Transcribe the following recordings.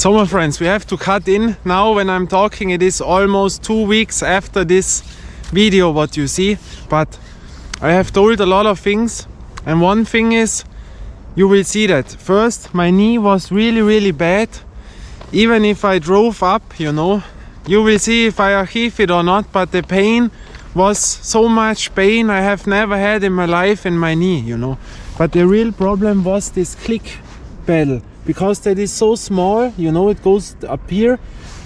So my friends, we have to cut in now. When I'm talking, it is almost 2 weeks after this video what you see, but I have told a lot of things, and one thing is, you will see that first my knee was really bad. Even if I drove up, you know, you will see if I achieve it or not, but the pain was so much pain I have never had in my life in my knee, you know. But the real problem was this click pedal, because that is so small, you know, it goes up here,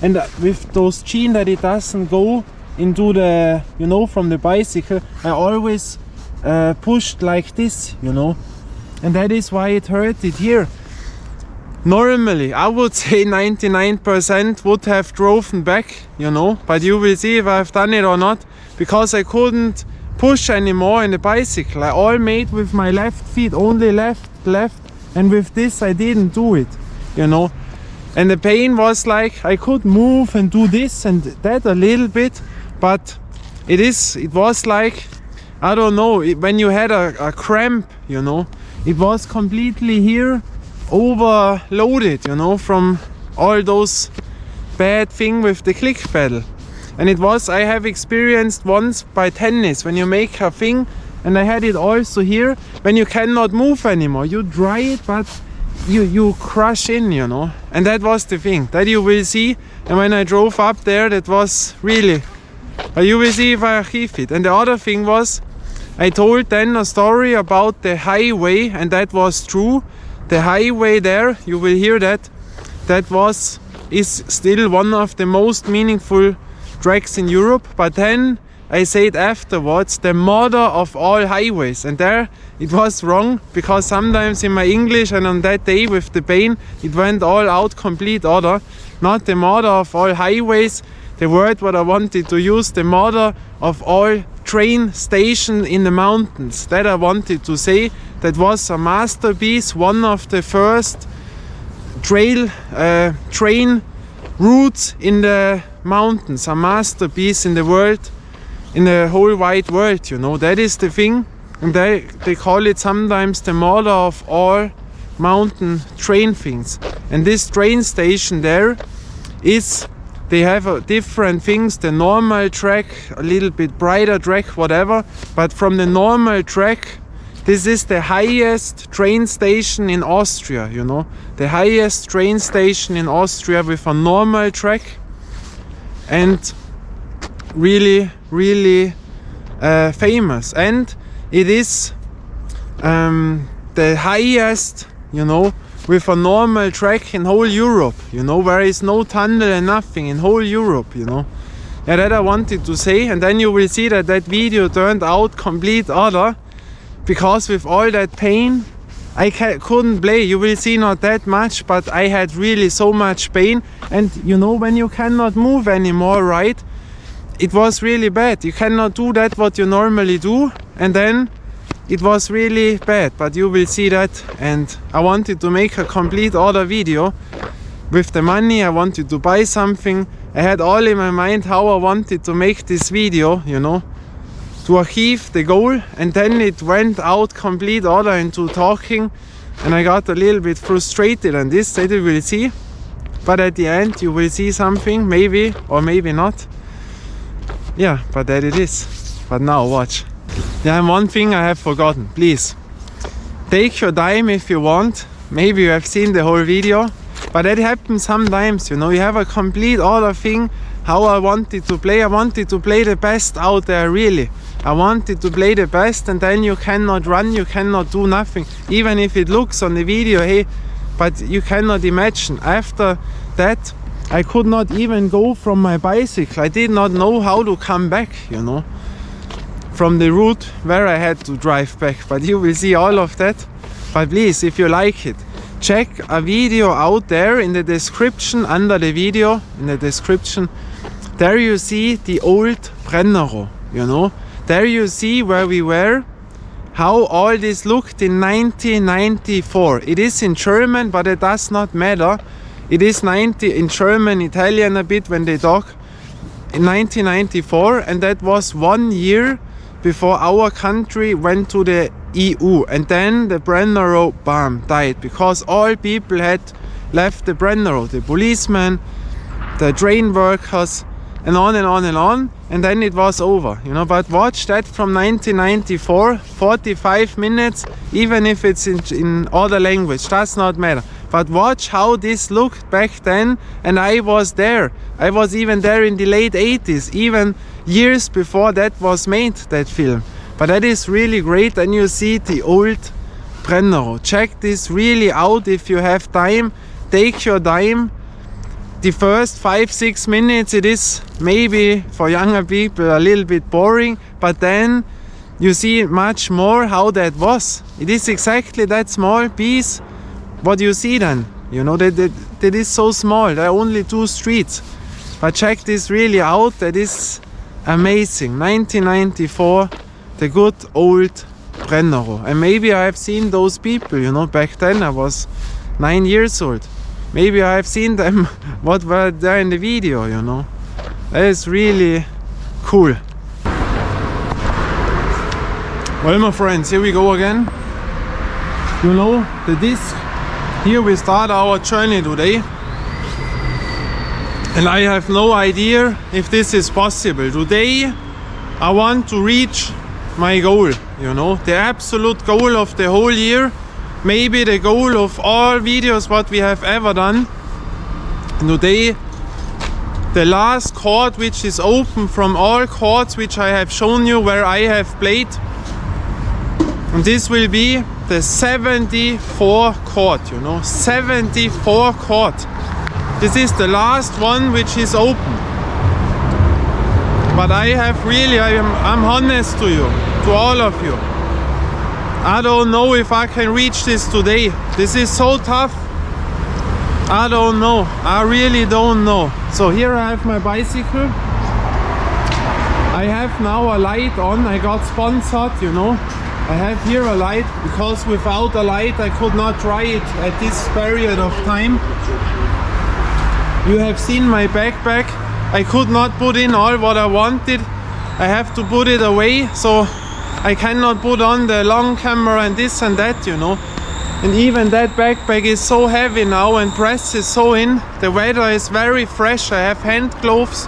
and with those chain that it doesn't go into the, you know, from the bicycle, I always pushed like this, you know, and that is why it hurt it here. Normally I would say 99% would have driven back, you know, but you will see if I've done it or not, because I couldn't push anymore in the bicycle. I all made with my left feet, only left, and with this I didn't do it, you know. And the pain was like I could move and do this and that a little bit, but it was like, I don't know, when you had a cramp, you know, it was completely here overloaded, you know, from all those bad thing with the click pedal. And it was, I have experienced once by tennis, when you make a thing, and I had it also here, when you cannot move anymore, you try it, but you crush in, you know. And that was the thing that you will see. And when I drove up there, that was really, but you will see if I achieve it. And the other thing was, I told then a story about the highway, and that was true. The highway there, you will hear that, is still one of the most meaningful tracks in Europe. But then I said afterwards, the mother of all highways, and there it was wrong, because sometimes in my English and on that day with the pain, it went all out complete other. Not the mother of all highways, the word what I wanted to use, the mother of all train station in the mountains. That I wanted to say. That was a masterpiece, one of the first train routes in the mountains, a masterpiece in the world, in the whole wide world, you know. That is the thing, and they call it sometimes the mother of all mountain train things. And this train station there is, they have different things, the normal track, a little bit brighter track, whatever, but from the normal track, this is the highest train station in Austria, you know, the highest train station in Austria with a normal track, and really famous. And it is the highest, you know, with a normal track in whole Europe, you know, where is no tunnel and nothing in whole Europe, you know. Yeah, that I wanted to say. And then you will see that that video turned out complete other, because with all that pain I couldn't play. You will see not that much, but I had really so much pain. And you know, when you cannot move anymore, right, it was really bad. You cannot do that what you normally do, and then it was really bad. But you will see that. And I wanted to make a complete other video. With the money I wanted to buy something. I had all in my mind how I wanted to make this video, you know, to achieve the goal. And then it went out complete other into talking, and I got a little bit frustrated on this, that you will see. But at the end you will see something, maybe or maybe not. Yeah, but that it is. But now watch. Yeah, and one thing I have forgotten. Please take your time if you want. Maybe you have seen the whole video, but that happens sometimes, you know. You have a complete other thing how I wanted to play. I wanted to play the best out there, really. I wanted to play the best, and then you cannot run, you cannot do nothing. Even if it looks on the video, hey, but you cannot imagine. After that, I could not even go from my bicycle. I did not know how to come back, you know, from the route where I had to drive back. But you will see all of that. But please, if you like it, check a video out there in the description, under the video, in the description. There you see the old Brennero, you know. There you see where we were, how all this looked in 1994. It is in German, but it does not matter. It is 90 in German, Italian a bit when they talk. In 1994, and that was 1 year before our country went to the EU. And then the Brennero, bam, died, because all people had left the Brennero, the policemen, the train workers, and on and on and on, and then it was over, you know. But watch that from 1994, 45 minutes, even if it's in other language, does not matter. But watch how this looked back then, and I was there. I was even there in the late 80s, even years before that was made, that film. But that is really great, and you see the old Brennero. Check this really out if you have time. Take your time. The first 5-6 minutes, it is maybe for younger people a little bit boring, but then you see much more how that was. It is exactly that small piece what you see then. You know, that is so small. There are only 2 streets. But check this really out. That is amazing. 1994, the good old Brennero. And maybe I have seen those people, you know, back then I was 9 years old. Maybe I have seen them what were there in the video, you know. That is really cool. Well, my friends, here we go again. You know, the disc. Here we start our journey today. And I have no idea if this is possible. Today I want to reach my goal, you know, the absolute goal of the whole year. Maybe the goal of all videos what we have ever done. And today the last court which is open from all courts which I have shown you where I have played. And this will be the 74 court, you know, 74 court. This is the last one which is open. But I have really, I'm honest to you, to all of you. I don't know if I can reach this today. This is so tough. I don't know. I really don't know. So here I have my bicycle. I have now a light on. I got sponsored, you know. I have here a light because without a light I could not try it at this period of time. You have seen my backpack. I could not put in all what I wanted. I have to put it away, so I cannot put on the long camera and this and that, you know. And even that backpack is so heavy now and press is so in. The weather is very fresh. I have hand gloves.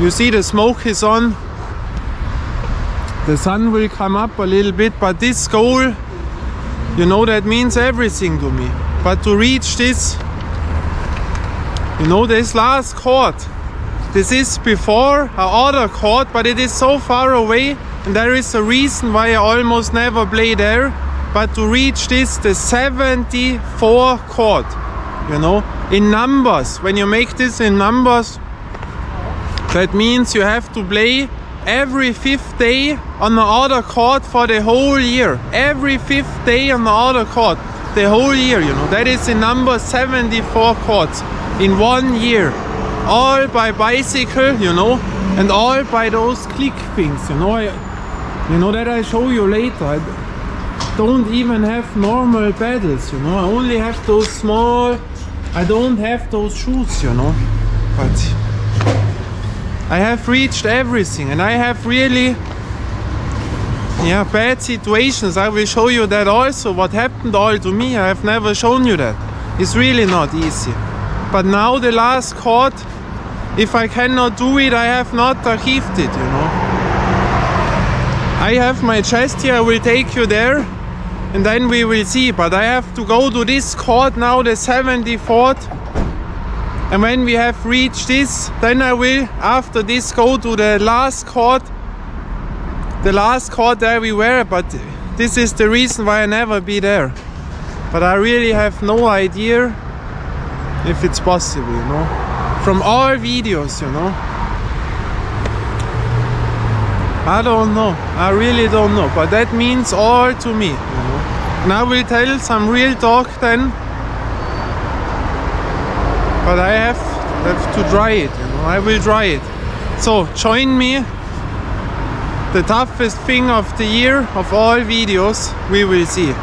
You see the smoke is on. The sun will come up a little bit, but this goal, you know, that means everything to me. But to reach this, you know, this last court, this is before another court, but it is so far away, and there is a reason why I almost never play there. But to reach this, the 74 court, you know, in numbers, when you make this in numbers, that means you have to play every 5th day on the other court for the whole year. Every 5th day on the other court, the whole year, you know. That is in number 74 courts in 1 year. All by bicycle, you know, and all by those click things, you know. You know that I show you later. I don't even have normal pedals, you know. I only have those small. I don't have those shoes, you know. But I have reached everything, and I have really, bad situations. I will show you that also. What happened all to me, I have never shown you that. It's really not easy. But now the last court, if I cannot do it, I have not achieved it, you know. I have my chest here. I will take you there, and then we will see. But I have to go to this court now, the 74th. And when we have reached this, then I will, after this, go to the last court. The last court there we were, but this is the reason why I never be there. But I really have no idea if it's possible, you know. From all videos, you know. I don't know. I really don't know. But that means all to me, you know. And I will tell some real talk then. But I have to try it, you know. I will try it. So join me. The toughest thing of the year, of all videos, we will see.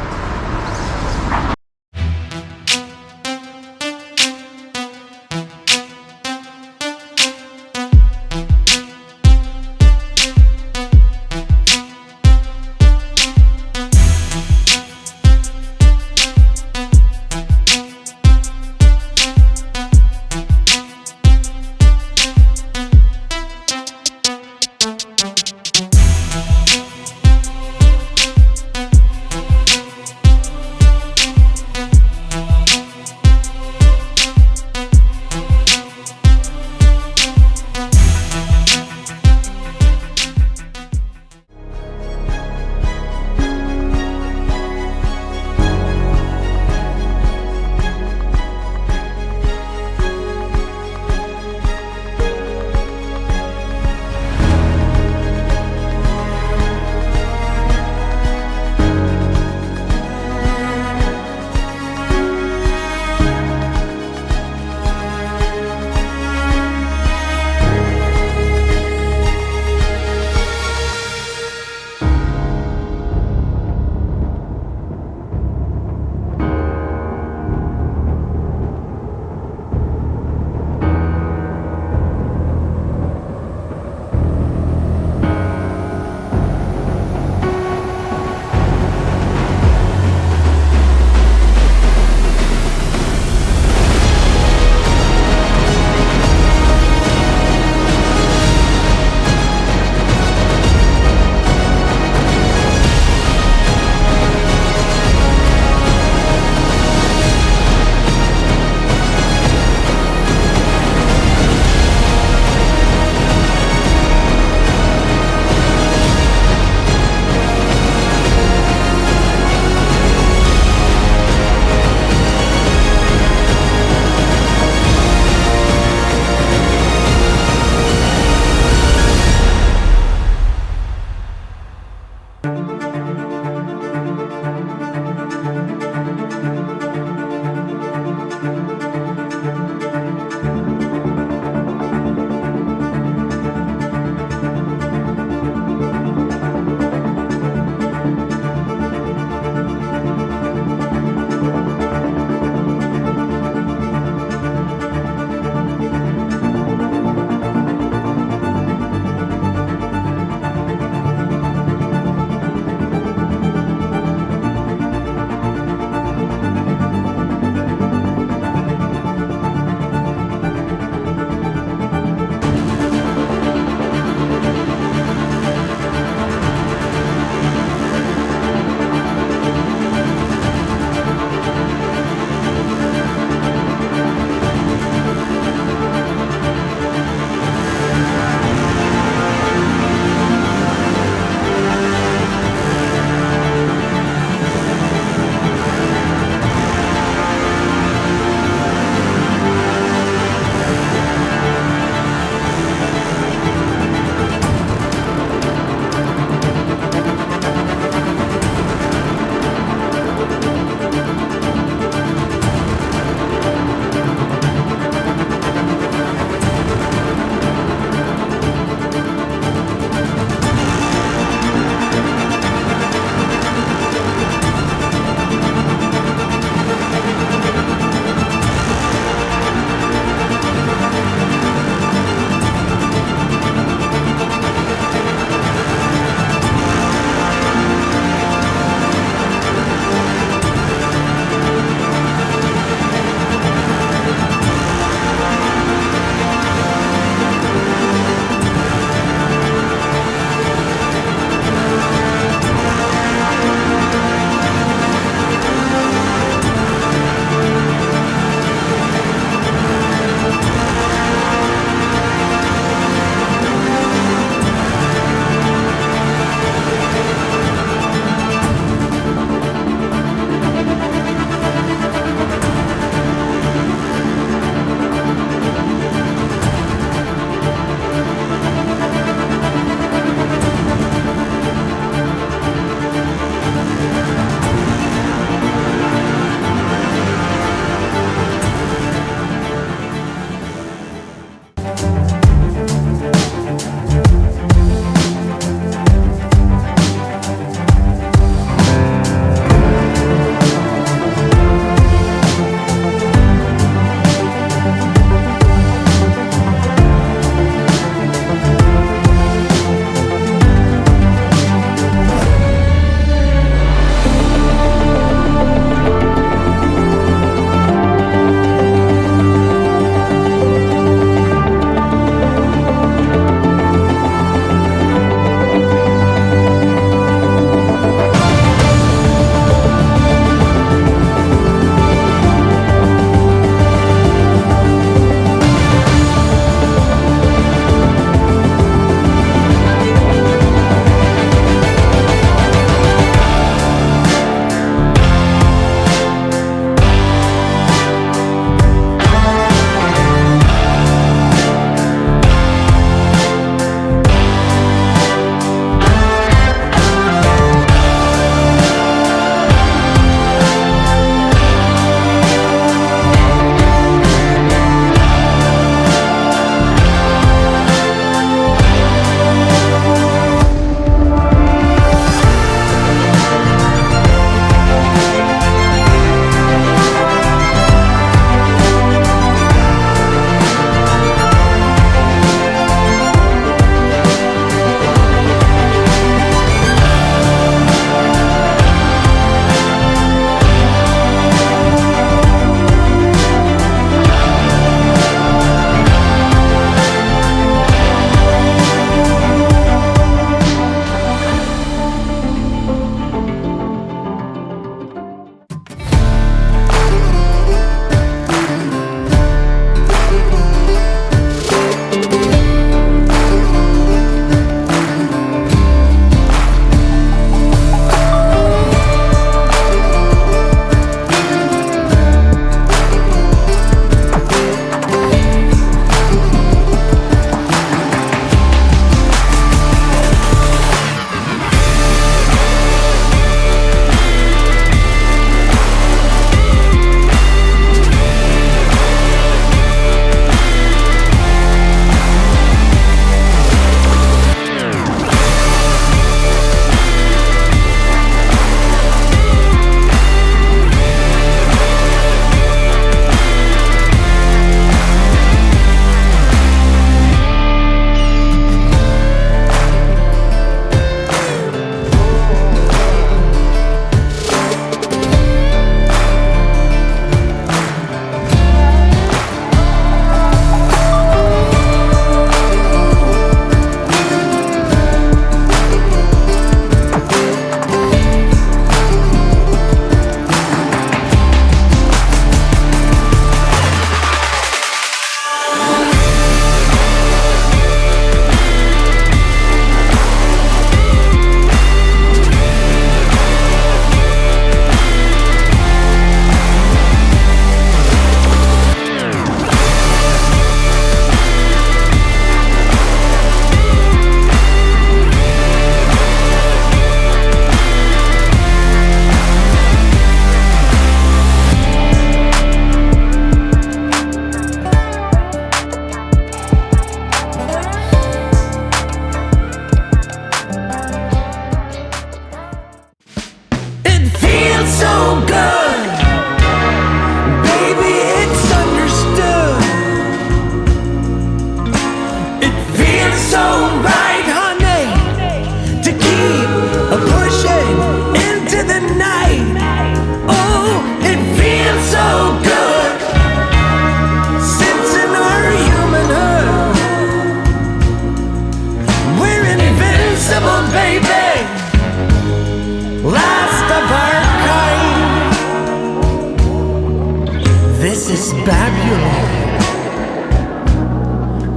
is Babylon,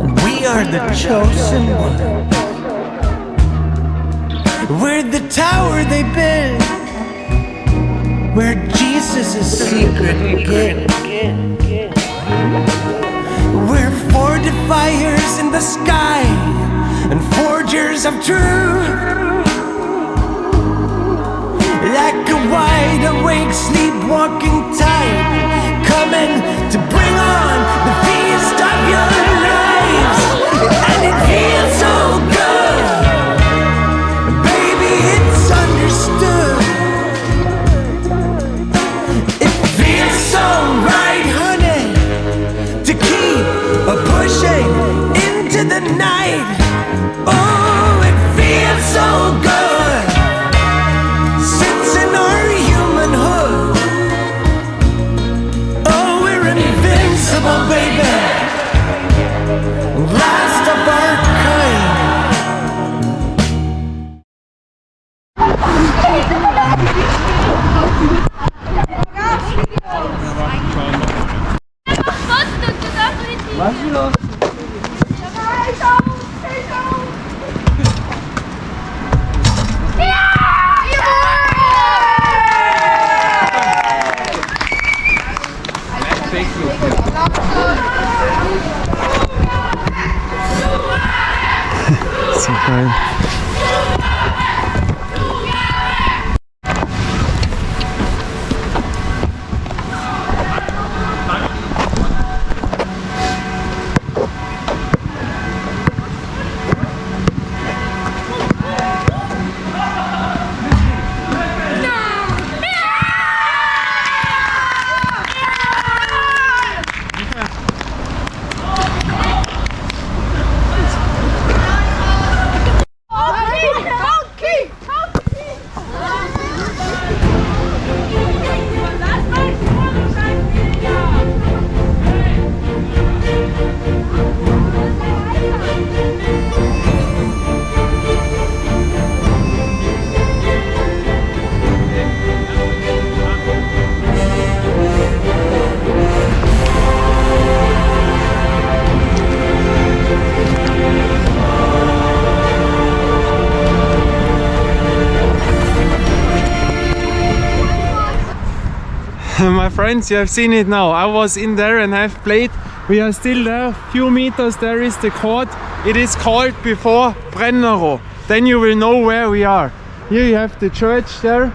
and we are the chosen one. We're the tower they built, where Jesus' secret began. We're fortifiers in the sky and forgers of truth. Like a wide awake, sleepwalking tide, coming to bring on the feast of your lives. And it feels so good, baby, it's understood. It feels so right, honey, to keep pushing into the night. Oh, it feels so good. Baby, last of our kind. So geil. My friends, you have seen it now. I was in there and have played. We are still there. Few meters there is the court. It is called before Brennero. Then you will know where we are. Here you have the church there.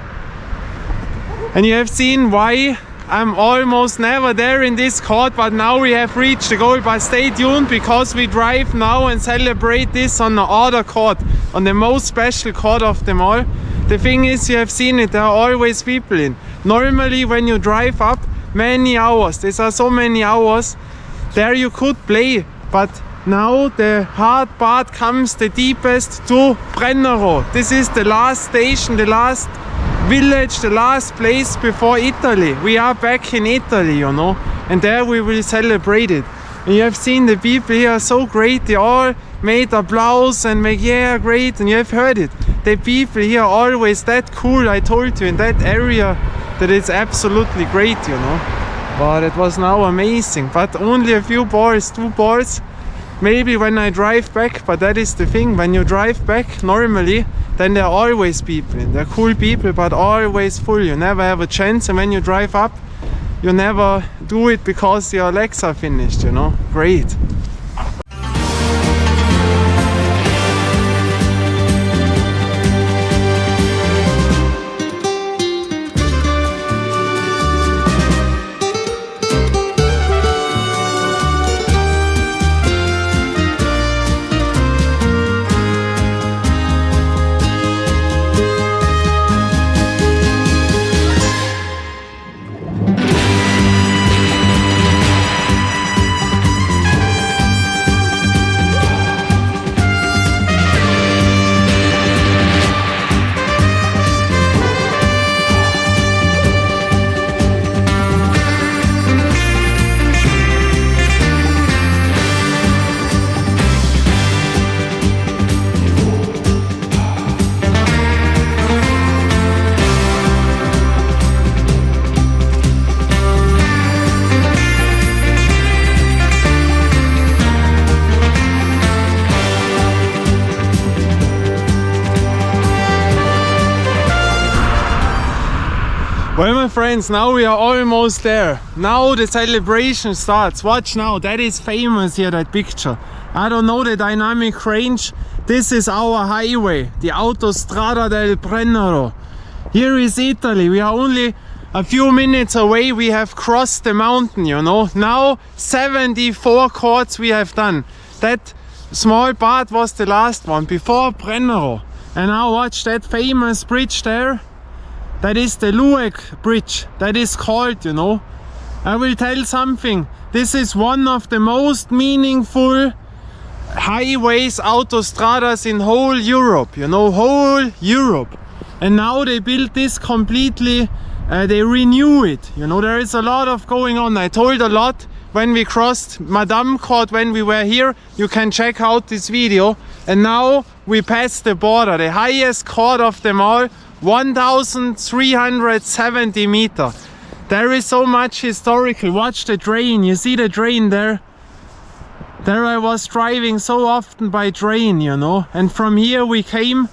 And you have seen why I'm almost never there in this court, but now we have reached the goal. But stay tuned, because we drive now and celebrate this on the other court, on the most special court of them all. The thing is, you have seen it, there are always people in. Normally when you drive up many hours, there are so many hours, there you could play. But now the hard part comes the deepest to Brennero. This is the last station, the last village, the last place before Italy. We are back in Italy, you know, and there we will celebrate it. And you have seen the people here are so great. They all made applause and make, yeah, great. And you have heard it. The people here are always that cool. I told you in that area that it's absolutely great, you know. But it was now amazing. But only a few balls, 2 balls. Maybe when I drive back, but that is the thing. When you drive back normally, then there are always people. They're cool people, but always full. You never have a chance. And when you drive up, you never do it because your legs are finished, you know. Great. Well, my friends, now we are almost there. Now the celebration starts. Watch now, that is famous here, that picture. I don't know the dynamic range. This is our highway, the Autostrada del Brennero. Here is Italy. We are only a few minutes away. We have crossed the mountain, you know. Now 74 courts we have done. That small part was the last one before Brennero. And now watch that famous bridge there. That is the Lueg bridge. That is called, you know. I will tell something. This is one of the most meaningful highways, autostradas in whole Europe, you know, whole Europe. And now they built this completely, they renew it, you know. There is a lot of going on. I told a lot when we crossed Madame Court, when we were here. You can check out this video. And now we passed the border, the highest court of them all, 1,370 meters. There is so much historical. Watch the train. You see the train there? There I was driving so often by train, you know. And from here we came.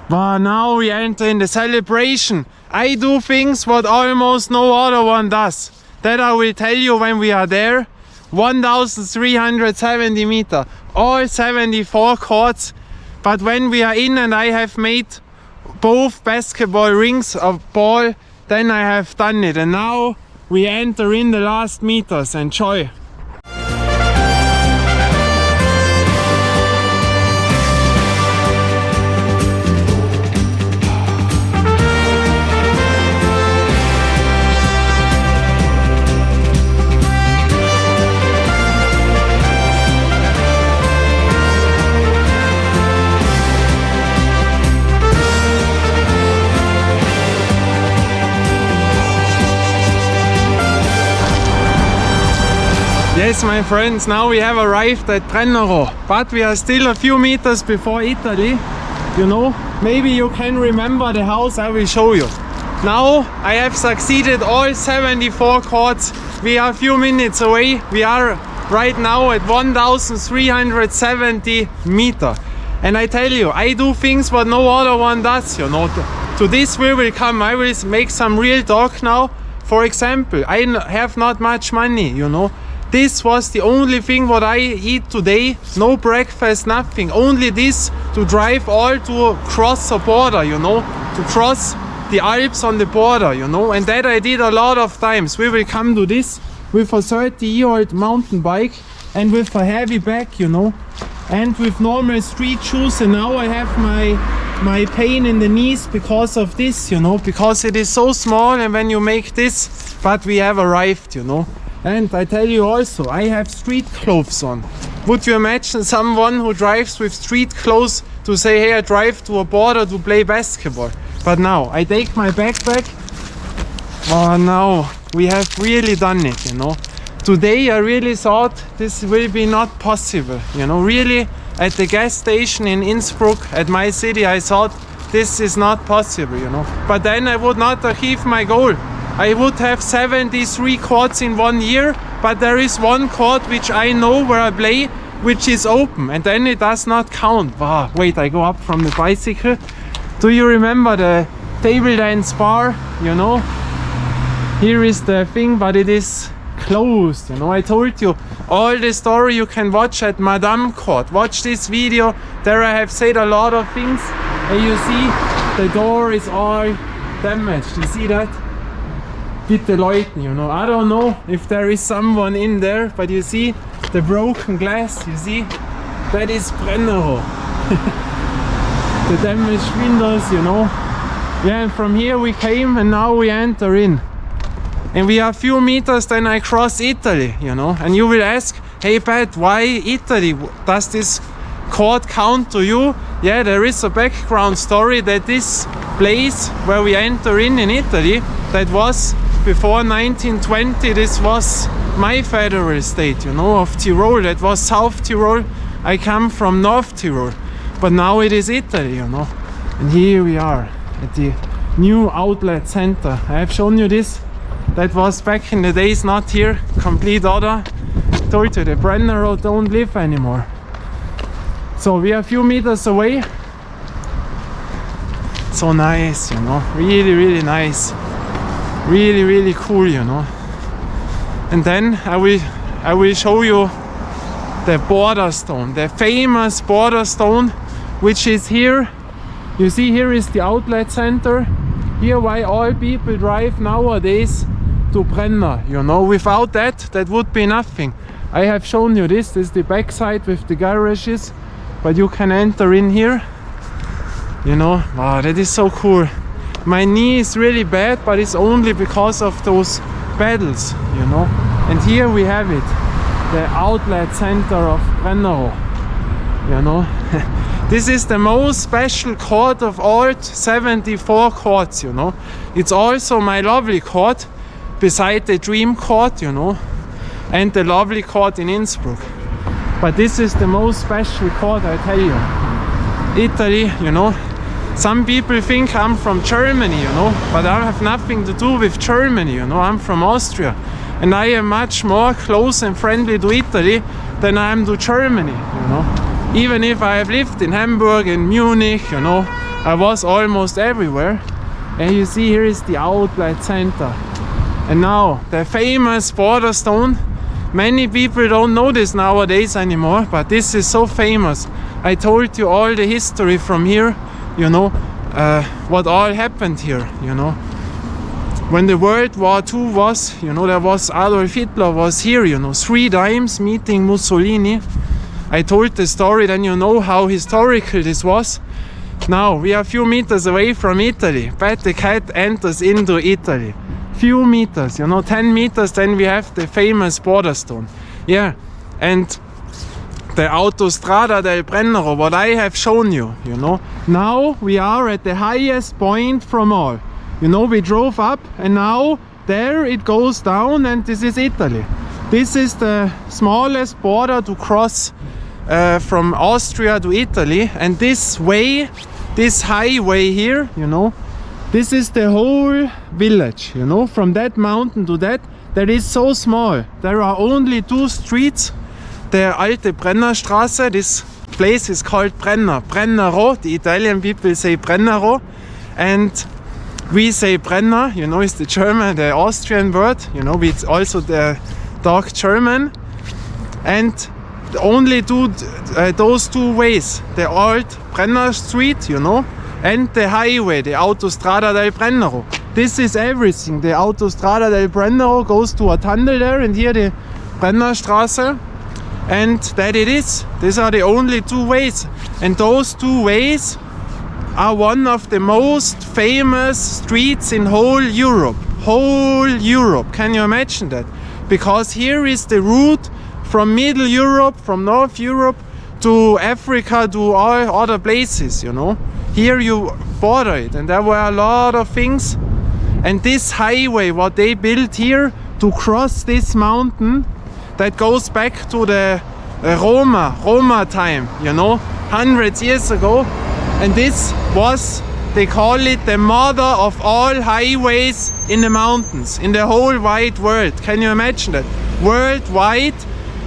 But now we enter in the celebration. I do things what almost no other one does. That I will tell you when we are there. 1,370 meters. All 74 courts. But when we are in and I have made both basketball rings of ball, then I have done it. And now we enter in the last meters. Enjoy. Yes, my friends, now we have arrived at Brennero, but we are still a few meters before Italy. You know, maybe you can remember the house. I will show you. Now I have succeeded all 74 courts. We are a few minutes away. We are right now at 1,370 meters. And I tell you, I do things what no other one does, you know. To this we will come. I will make some real talk now. For example, I have not much money, you know. This was the only thing what I eat today. No breakfast, nothing. Only this to drive all to cross the border, you know. To cross the Alps on the border, you know. And that I did a lot of times. We will come to this with a 30-year-old mountain bike and with a heavy bag, you know. And with normal street shoes. And now I have my pain in the knees because of this, you know. Because it is so small and when you make this. But we have arrived, you know. And I tell you also, I have street clothes on. Would you imagine someone who drives with street clothes to say, hey, I drive to a border to play basketball? But now, I take my backpack. Oh, now we have really done it, you know. Today I really thought this will be not possible, you know. Really, at the gas station in Innsbruck, at my city, I thought this is not possible, you know. But then I would not achieve my goal. I would have 73 courts in 1 year, but there is one court which I know where I play, which is open, and then it does not count. Wow, wait, I go up from the bicycle. Do you remember the table dance bar? You know, here is the thing, but it is closed. You know, I told you all the story you can watch at Madame Court. Watch this video. There I have said a lot of things, and you see the door is all damaged. You see that? Bitte läuten, you know. I don't know if there is someone in there, but you see the broken glass, you see? That is Brennero. The damaged windows, you know. Yeah, and from here we came and now we enter in. And we are a few meters, then I cross Italy, you know. And you will ask, hey Pat, why Italy? Does this court count to you? Yeah, there is a background story that this place where we enter in Italy, that was before 1920, this was my federal state, you know, of Tyrol. That was South Tyrol. I come from North Tyrol. But now it is Italy, you know. And here we are at the new outlet center. I have shown you this. That was back in the days, not here. Complete other. I told you the Brennero don't live anymore. So we are a few meters away. So nice, you know. Really, really nice. Really, really cool, you know. And then I will show you the border stone, the famous border stone, which is here. You see, here is the outlet center. Here why all people drive nowadays to Brennero, you know. Without that would be nothing. I have shown you this is the backside with the garages, but you can enter in here, you know. Wow, that is so cool. My knee is really bad, but it's only because of those pedals, you know. And here we have it, the outlet center of Brennero, you know. This is the most special court of all 74 courts, you know. It's also my lovely court, beside the dream court, you know, and the lovely court in Innsbruck. But this is the most special court, I tell you. Italy, you know. Some people think I'm from Germany, you know, but I have nothing to do with Germany, you know. I'm from Austria, and I am much more close and friendly to Italy than I am to Germany, you know. Even if I have lived in Hamburg and Munich, you know, I was almost everywhere. And you see, here is the outlet center. And now the famous border stone. Many people don't know this nowadays anymore, but this is so famous. I told you all the history from here, you know, what all happened here, you know. When the World War II was, you know, there was Adolf Hitler was here, you know, 3 times meeting Mussolini. I told the story, then you know how historical this was. Now we are a few meters away from Italy, but the cat enters into Italy. Few meters, you know, 10 meters, then we have the famous border stone. Yeah, and the Autostrada del Brennero, what I have shown you, you know. Now we are at the highest point from all. You know, we drove up and now there it goes down, and this is Italy. This is the smallest border to cross from Austria to Italy, and this way, this highway here, you know, this is the whole village, you know, from that mountain to that is so small. There are only 2 streets. The alte Brennerstraße, this place is called Brennero. The Italian people say Brennero, and we say Brenner, you know, it's the German, the Austrian word, you know, it's also the dark German. And only those 2 ways, the old Brenner Street, you know, and the highway, the Autostrada del Brennero. This is everything. The Autostrada del Brennero goes to a tunnel there, and here the Brennerstraße, and that it is. These are the only 2 ways, and those 2 ways are one of the most famous streets in whole Europe. Whole Europe, can you imagine that? Because here is the route from Middle Europe, from North Europe to Africa, to all other places, you know. Here you border it, and there were a lot of things. And this highway, what they built here to cross this mountain, that goes back to the Roma time, you know, hundreds years ago. And this was, they call it the mother of all highways in the mountains, in the whole wide world. Can you imagine that? Worldwide,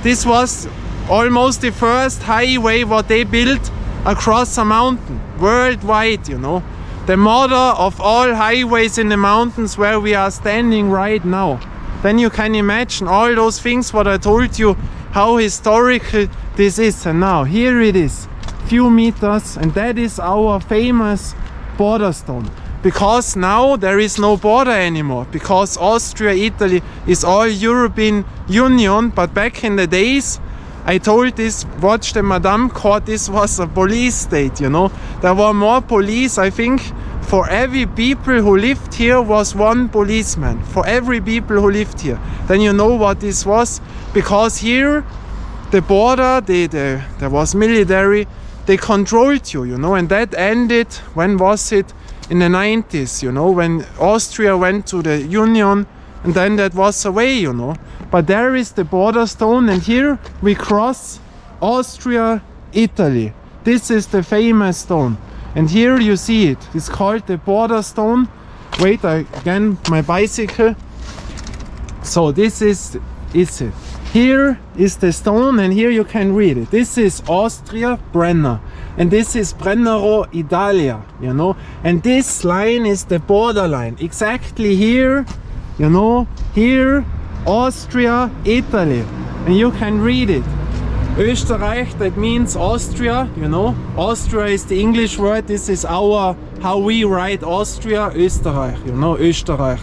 this was almost the first highway what they built across a mountain. Worldwide, you know. The mother of all highways in the mountains where we are standing right now. Then you can imagine all those things what I told you, how historical this is. And now here it is, few meters, and that is our famous border stone. Because now there is no border anymore, because Austria, Italy is all European Union. But back in the days, I told this, watch the Madame Court, this was a police state, you know. There were more police, I think, for every people who lived here was 1 policeman. For every people who lived here. Then you know what this was. Because here, the border, there was military, they controlled you, you know. And that ended, when was it? In the 90s, you know, when Austria went to the Union, and then that was away, you know. But there is the border stone, and here we cross Austria, Italy. This is the famous stone. And here you see it. It's called the border stone. Wait, again, my bicycle. So this is it. Here is the stone, and here you can read it. This is Austria, Brenner. And this is Brennero, Italia, you know. And this line is the border line. Exactly here You know, here, Austria, Italy. And you can read it. Österreich, that means Austria, you know. Austria is the English word. This is how we write Austria, Österreich, you know, Österreich.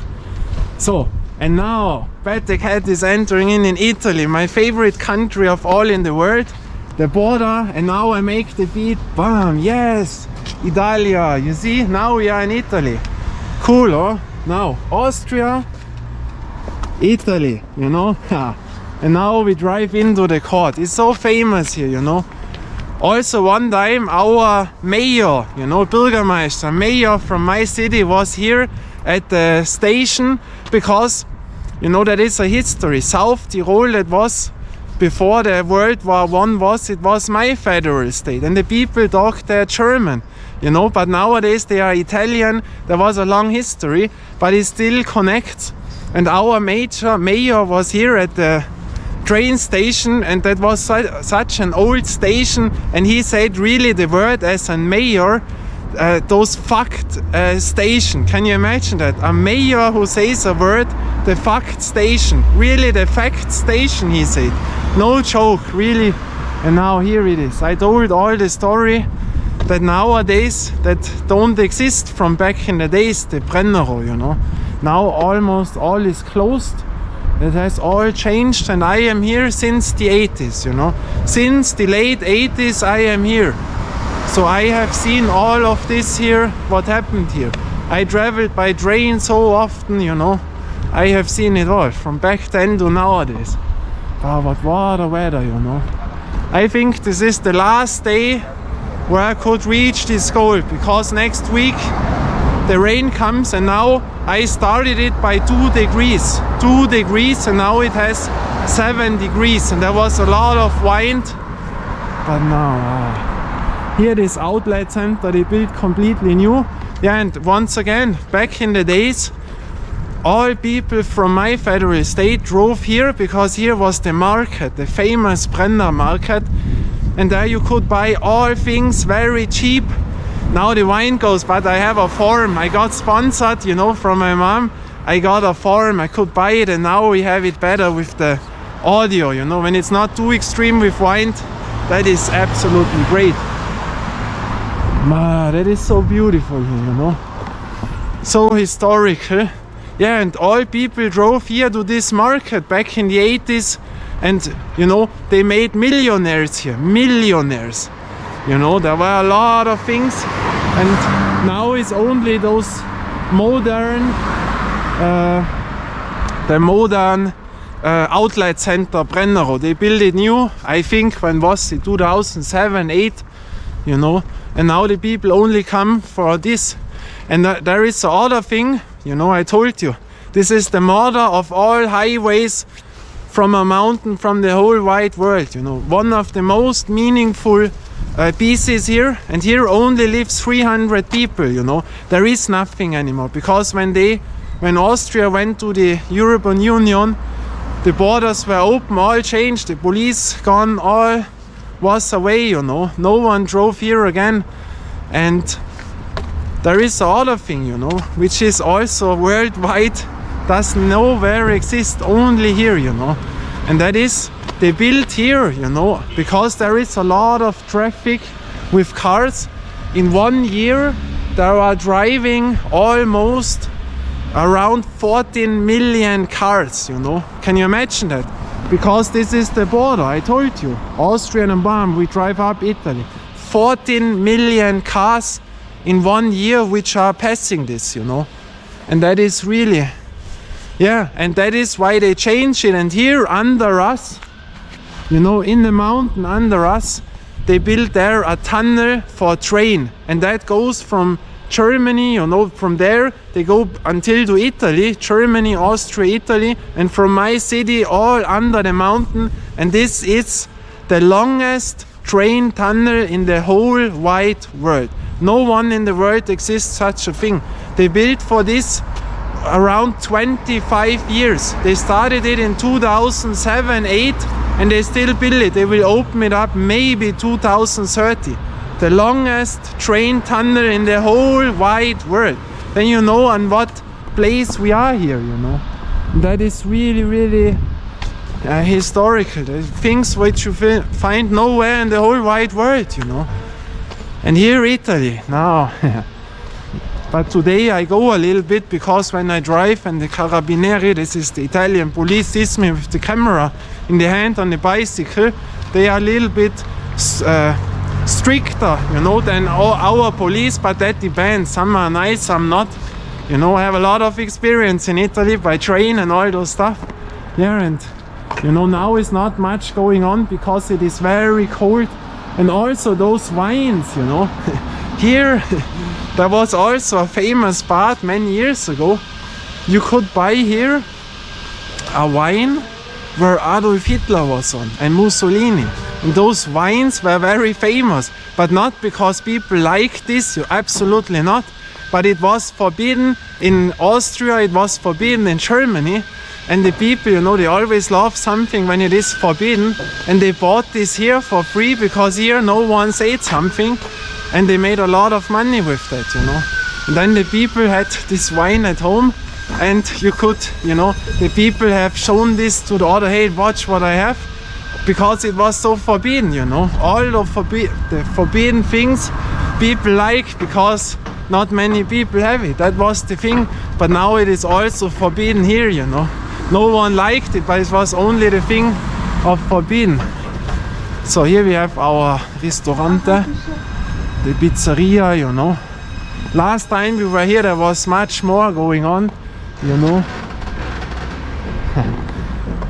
So, and now, Patrick Cat is entering in Italy, my favorite country of all in the world. The border, and now I make the beat, bam, yes, Italia, you see, now we are in Italy. Cool, oh? Now, Austria, Italy, you know, and now we drive into the court. It's so famous here, you know. Also one time our mayor, you know, Bürgermeister, mayor from my city was here at the station because, you know, that is a history. South Tyrol, that was before the World War I, it was my federal state, and the people talked German, you know, but nowadays they are Italian. There was a long history, but it still connects. And our mayor was here at the train station, and that was such an old station, and he said really the word as a mayor, those fucked station. Can you imagine that? A mayor who says a word, the fucked station. Really the fact station, he said. No joke, really. And now here it is. I told all the story that nowadays that don't exist from back in the days, the Brennero, you know. Now almost all is closed. It has all changed, and I am here since the 80s, you know. Since the late 80s I am here. So I have seen all of this here, what happened here. I traveled by train so often, you know. I have seen it all, from back then to nowadays. Oh, but what a weather, you know. I think this is the last day where I could reach this goal, because next week the rain comes, and now I started it by 2 degrees. 2 degrees, and now it has 7 degrees, and there was a lot of wind. But now, here this outlet center they built completely new. Yeah, and once again, back in the days, all people from my federal state drove here because here was the market, the famous Brennero market, and there you could buy all things very cheap. Now the wine goes, but I have a farm. I got sponsored, you know, from my mom. I got a farm, I could buy it, and now we have it better with the audio, you know, when it's not too extreme with wine. That is absolutely great. Man, that is so beautiful here, you know. So historical. Yeah, and all people drove here to this market back in the 80s, and you know, they made millionaires here, millionaires. You know, there were a lot of things, and now it's only those modern, the modern outlet center Brennero. They built it new, I think, when was it, 2007, 8, you know, and now the people only come for this. And there is the other thing, you know, I told you, this is the mother of all highways from a mountain, from the whole wide world, you know. One of the most meaningful pieces here, and here only lives 300 people, you know. There is nothing anymore, because when Austria went to the European Union, the borders were open, all changed, the police gone, all was away, you know. No one drove here again. And there is another thing, you know, which is also worldwide, does nowhere exist, only here, you know. And that is, they built here, you know, because there is a lot of traffic with cars. In 1 year, there are driving almost around 14 million cars, you know. Can you imagine that? Because this is the border, I told you. Austria and bam, we drive up Italy. 14 million cars in 1 year which are passing this, you know. And that is really, yeah, and that is why they change it. And here under us, you know, in the mountain under us, they built there a tunnel for train, and that goes from Germany, you know, from there they go until to Italy, Germany, Austria, Italy, and from my city all under the mountain. And this is the longest train tunnel in the whole wide world. No one in the world exists such a thing. They built for this around 25 years. They started it in 2007, 8, and they still build it. They will open it up maybe 2030. The longest train tunnel in the whole wide world. Then you know on what place we are here, you know. That is really, really historical. The things which you find nowhere in the whole wide world, you know. And here Italy now. But today I go a little bit because when I drive and the Carabinieri, this is the Italian police, sees me with the camera in the hand on the bicycle, they are a little bit stricter, you know, than our police, but that depends. Some are nice, some not. You know, I have a lot of experience in Italy by train and all those stuff. Yeah, and you know, now is not much going on because it is very cold. And also those wines, you know. Here there was also a famous spot many years ago. You could buy here a wine where Adolf Hitler was on and Mussolini. And those wines were very famous, but not because people like this, absolutely not. But it was forbidden in Austria, it was forbidden in Germany. And the people, you know, they always love something when it is forbidden. And they bought this here for free because here no one said something. And they made a lot of money with that, you know. And then the people had this wine at home. And you could, you know, the people have shown this to the other, hey, watch what I have. Because it was so forbidden, you know. All of the forbidden things people like because not many people have it. That was the thing. But now it is also forbidden here, you know. No one liked it, but it was only the thing of forbidden. So here we have our ristorante, the pizzeria, you know. Last time we were here there was much more going on, you know.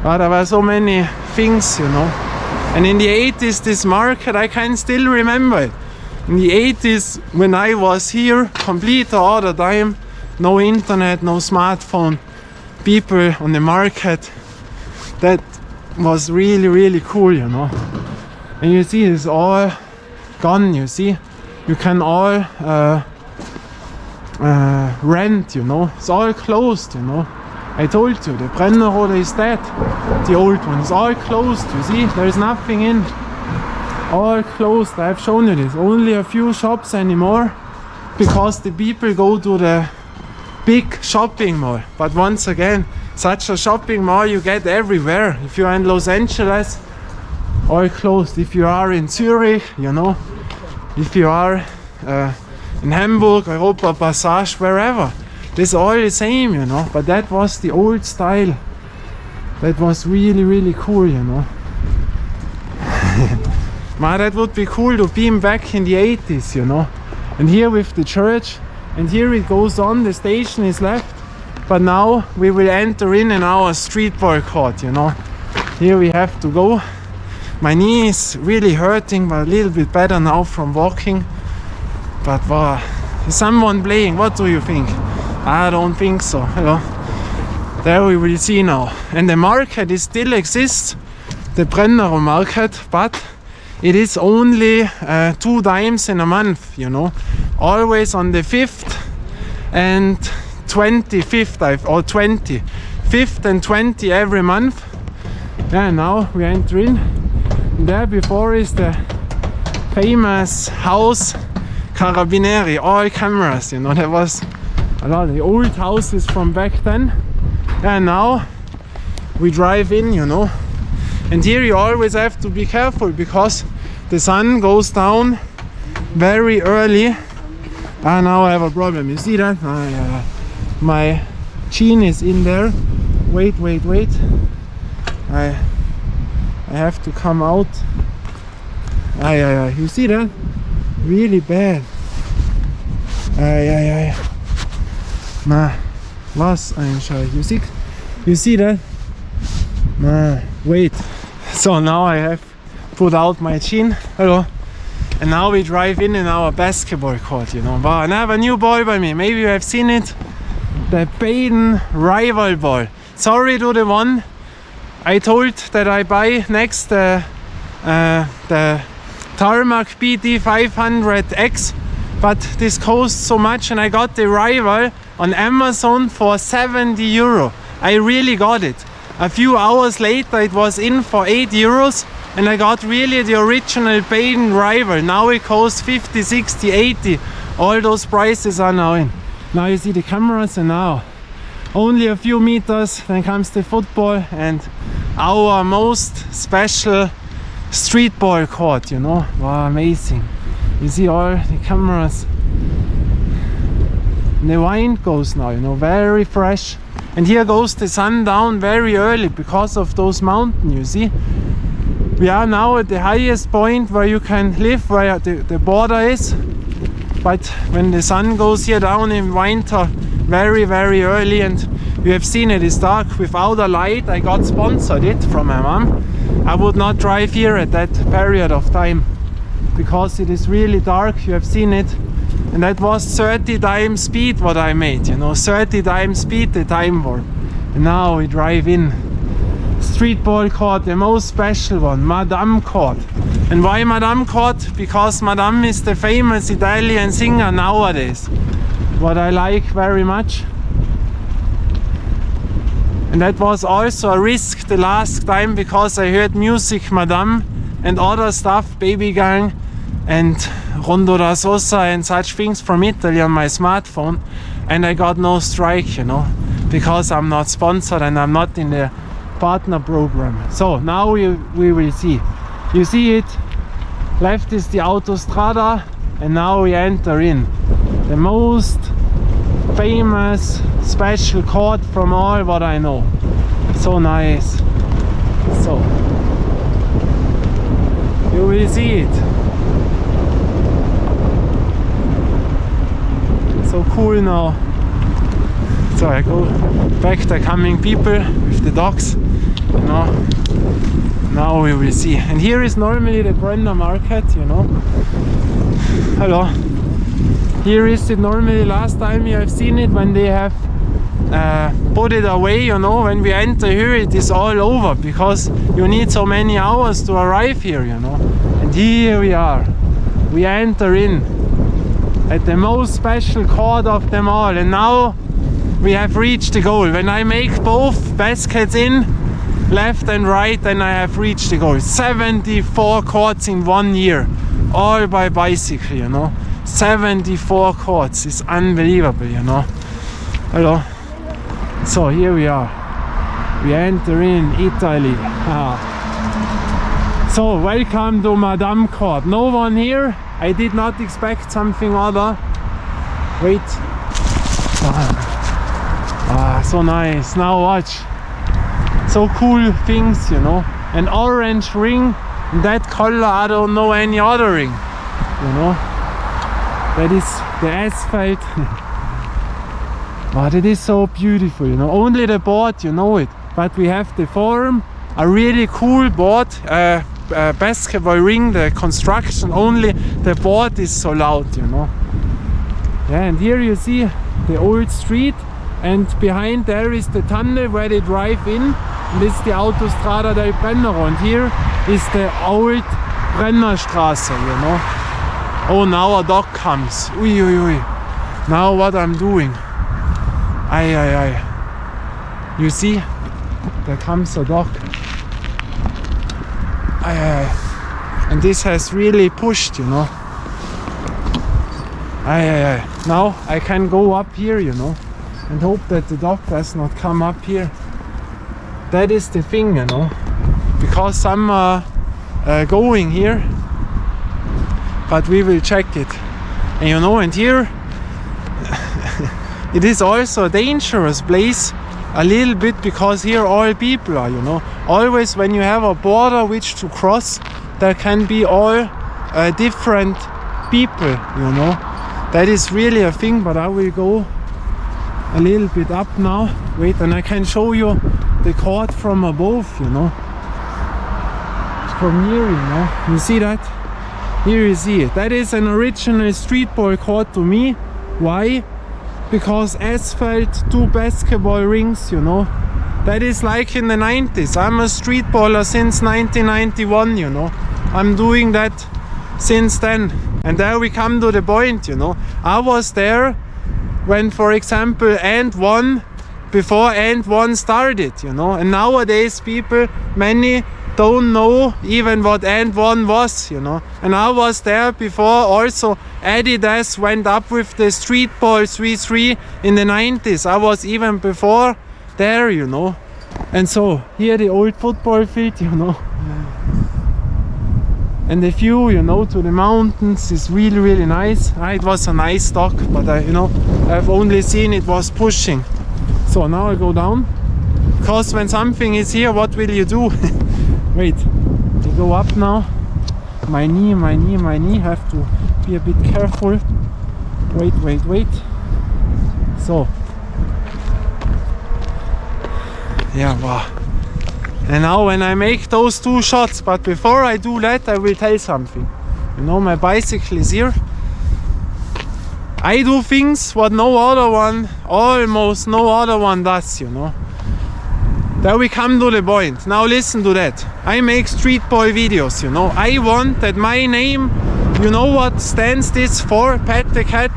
But there were so many things, you know. And in the 80s this market, I can still remember it. In the 80s when I was here, complete all the time, no internet, no smartphone, people on the market, that was really, really cool, you know. And you see it's all gone, you see. You can all rent, you know. It's all closed, you know. I told you, the Brennero is dead. The old one is all closed, you see. There's nothing in. All closed, I've shown you this. Only a few shops anymore because the people go to the big shopping mall. But once again, such a shopping mall you get everywhere. If you are in Los Angeles, all closed. If you are in Zurich, you know. If you are in Hamburg, Europa Passage, wherever. It's all the same, you know. But that was the old style. That was really, really cool, you know. Man, that would be cool to beam back in the 80s, you know. And here with the church, and here it goes on, the station is left. But now we will enter in our streetball court, you know. Here we have to go. My knee is really hurting, but a little bit better now from walking. But wow, is someone playing? What do you think? I don't think so, you know. There we will see now. And the market is still exists, the Brennero market, but it is only 2 times in a month, you know. Always on the 5th and 25th, or 20. 5th and 20 every month. Yeah, now we enter in. And there before is the famous house Carabinieri, all cameras, you know. There was a lot of the old houses from back then. And now we drive in, you know. And here you always have to be careful because the sun goes down very early. And now I have a problem. You see that? My chin is in there. Wait. I have to come out. You see that? Really bad. Na, was ein Scheiß. You see that? Na, wait. So now I have put out my chin. Hello. And now we drive in our basketball court, you know. Wow, and I have a new ball by me. Maybe you have seen it. The Baden rival ball. Sorry to the one I told that I buy next the Tarmac BT 500X. But this costs so much, and I got the rival on Amazon for 70 euro. I really got it. A few hours later it was in for 8 euros, and I got really the original Baden rival. Now it costs 50, 60, 80. All those prices are now in. Now you see the cameras, and now only a few meters, then comes the football and our most special streetball court, you know. Wow, amazing. You see all the cameras. And the wind goes now, you know, very fresh. And here goes the sun down very early because of those mountains, you see. We are now at the highest point where you can live, where the border is. But when the sun goes here down in winter, very, very early, and you have seen it is dark without a light. I got sponsored it from my mom. I would not drive here at that period of time because it is really dark. You have seen it, and that was 30 times speed what I made, you know, 30 times speed the time war. And now we drive in. Streetball court, the most special one, Madame Court. And why Madame Court? Because Madame is the famous Italian singer nowadays, what I like very much. And that was also a risk the last time because I heard music Madame and other stuff, Baby Gang and Rondo da Sosa and such things from Italy on my smartphone, and I got no strike, you know, because I'm not sponsored and I'm not in the partner program. So now we will see. You see it, left is the Autostrada, and now we enter in the most famous special court from all what I know. So nice. So you will see it. So cool now. So I go back, the coming people with the dogs, you know. Now we will see. And here is normally the Brennero market, you know. Hello. Here is it normally. Last time you have seen it when they have put it away, you know. When we enter here it is all over because you need so many hours to arrive here, you know. And here we are. We enter in at the most special court of them all, and now we have reached the goal. When I make both baskets in, left and right, then I have reached the goal. 74 courts in 1 year, all by bicycle, you know. 74 courts is unbelievable, you know. Hello. So here we are. We enter in Italy. So welcome to Madame Court. No one here. I did not expect something other. Wait. So nice. Now watch. So cool things, you know. An orange ring in that color. I don't know any other ring, you know. That is the asphalt. But it is so beautiful, you know. Only the board, you know it. But we have the forum, a really cool board, basketball ring, the construction. Only the board is so loud, you know. Yeah, and here you see the old street, and behind there is the tunnel where they drive in. And this is the Autostrada del Brennero, and here is the old Brennerstraße, you know. Oh, now a dog comes. Ui, ui, ui. Now what I'm doing. Ay, ay, ay. You see? There comes a dog. Ay, ay, ay. And this has really pushed, you know. Ay, ay, ay. Now I can go up here, you know, and hope that the dog does not come up here. That is the thing, you know, because some are going here, but we will check it. And you know, and here it is also a dangerous place a little bit, because here all people are, you know. Always when you have a border which to cross, there can be all different people, you know. That is really a thing. But I will go a little bit up now. Wait, and I can show you the court from above, you know. From here, you know. You see that? Here you see it. That is an original streetball court to me. Why? Because asphalt, 2 basketball rings, you know. That is like in the 90s. I'm a streetballer since 1991, you know. I'm doing that since then. And there we come to the point, you know. I was there when, for example, and 1 before and 1 started, you know. And nowadays people, many don't know even what End 1 was, you know. And I was there before also. Adidas went up with the Streetball 3.3 in the 90s. I was even before there, you know. And so here the old football field, you know. And the view, you know, to the mountains is really, really nice. It was a nice stock, but you know, I've only seen it was pushing. So now I go down, because when something is here, what will you do? Wait, I go up now. My knee, have to be a bit careful. Wait. So. Yeah, wow. And now when I make those 2 shots, but before I do that, I will tell something. You know, my bicycle is here. I do things what no other one, almost no other one does, you know. There we come to the point. Now listen to that. I make streetball videos, you know. I want that my name, you know what stands this for? Pat the Cat